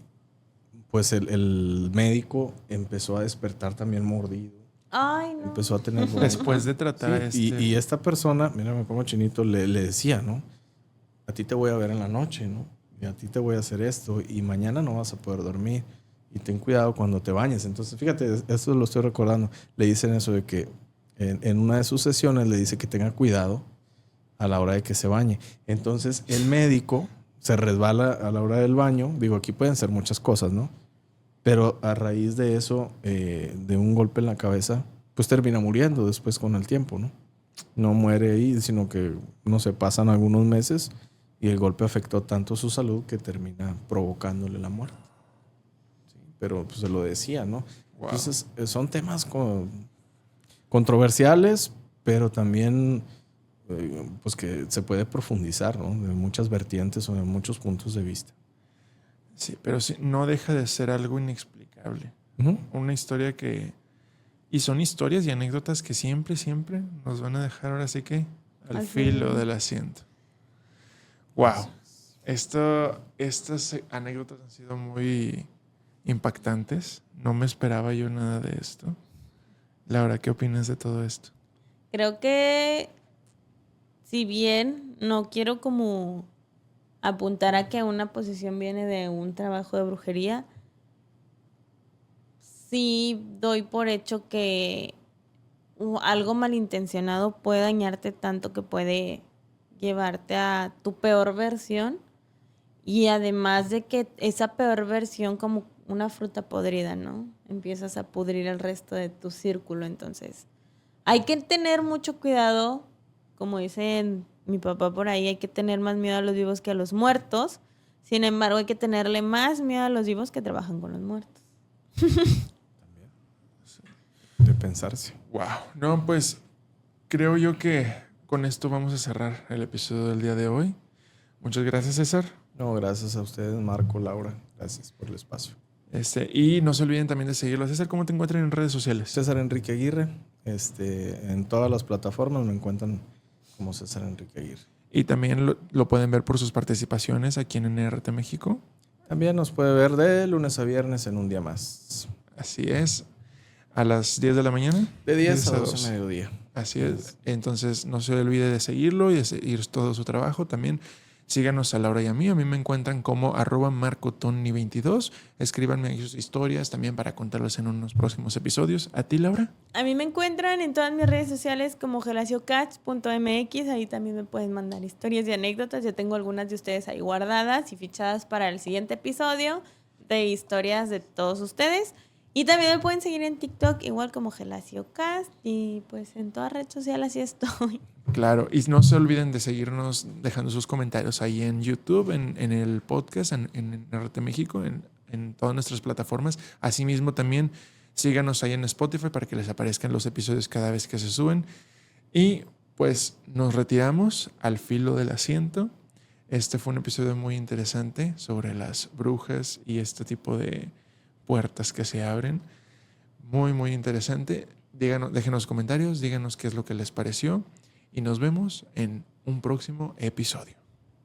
pues el médico empezó a despertar también mordido. Ay, no. Empezó a tener... Después de tratar a y esta persona, mira, me pongo chinito, le decía, ¿no? A ti te voy a ver en la noche, ¿no? Y a ti te voy a hacer esto y mañana no vas a poder dormir. Y ten cuidado cuando te bañes. Entonces, fíjate, esto lo estoy recordando. Le dicen eso de que en una de sus sesiones le dice que tenga cuidado a la hora de que se bañe. Entonces, el médico se resbala a la hora del baño. Digo, aquí pueden ser muchas cosas, ¿no? Pero a raíz de eso, de un golpe en la cabeza, pues termina muriendo después con el tiempo, ¿no? No muere ahí, sino que, no sé, pasan algunos meses y el golpe afectó tanto su salud que termina provocándole la muerte. Sí, pero pues se lo decía, ¿no? Wow. Entonces, son temas controversiales, pero también pues que se puede profundizar, ¿no? De muchas vertientes o de muchos puntos de vista. Sí, pero sí, no deja de ser algo inexplicable. Una historia que... Y son historias y anécdotas que siempre, siempre nos van a dejar ahora sí que al filo del asiento. Wow. Estas anécdotas han sido muy impactantes. No me esperaba yo nada de esto. Laura, ¿qué opinas de todo esto? Creo que si bien no quiero como apuntar a que una posesión viene de un trabajo de brujería, sí doy por hecho que algo malintencionado puede dañarte tanto que puede llevarte a tu peor versión, y además de que esa peor versión, como una fruta podrida, ¿no? Empiezas a pudrir el resto de tu círculo. Entonces hay que tener mucho cuidado, como dice mi papá por ahí, hay que tener más miedo a los vivos que a los muertos. Sin embargo, hay que tenerle más miedo a los vivos que trabajan con los muertos. De pensarse. Wow. No, pues creo yo que con esto vamos a cerrar el episodio del día de hoy. Muchas gracias, César. No, gracias a ustedes, Marco, Laura. Gracias por el espacio. Y no se olviden también de seguirlo. César, ¿cómo te encuentran en redes sociales? César Enrique Aguirre. En todas las plataformas me encuentran como César Enrique Aguirre. Y también lo pueden ver por sus participaciones aquí en NRT México. También nos puede ver de lunes a viernes en Un Día Más. Así es. A las 10 de la mañana. De 10 a 12 de mediodía. Así es. Entonces no se olvide de seguirlo y de seguir todo su trabajo. También síganos a Laura y a mí. A mí me encuentran como @marcotoni22. Escríbanme ahí sus historias también para contarlas en unos próximos episodios. ¿A ti, Laura? A mí me encuentran en todas mis redes sociales como gelaciocats.mx. Ahí también me pueden mandar historias y anécdotas. Yo tengo algunas de ustedes ahí guardadas y fichadas para el siguiente episodio de historias de todos ustedes. Y también me pueden seguir en TikTok, igual como GelaCioCast, y pues en toda red social así estoy. Claro, y no se olviden de seguirnos dejando sus comentarios ahí en YouTube, en el podcast, en RT México, en todas nuestras plataformas. Asimismo también síganos ahí en Spotify para que les aparezcan los episodios cada vez que se suben. Y pues nos retiramos al filo del asiento. Este fue un episodio muy interesante sobre las brujas y este tipo de puertas que se abren. Muy, muy interesante. Déjenos comentarios, díganos qué es lo que les pareció y nos vemos en un próximo episodio.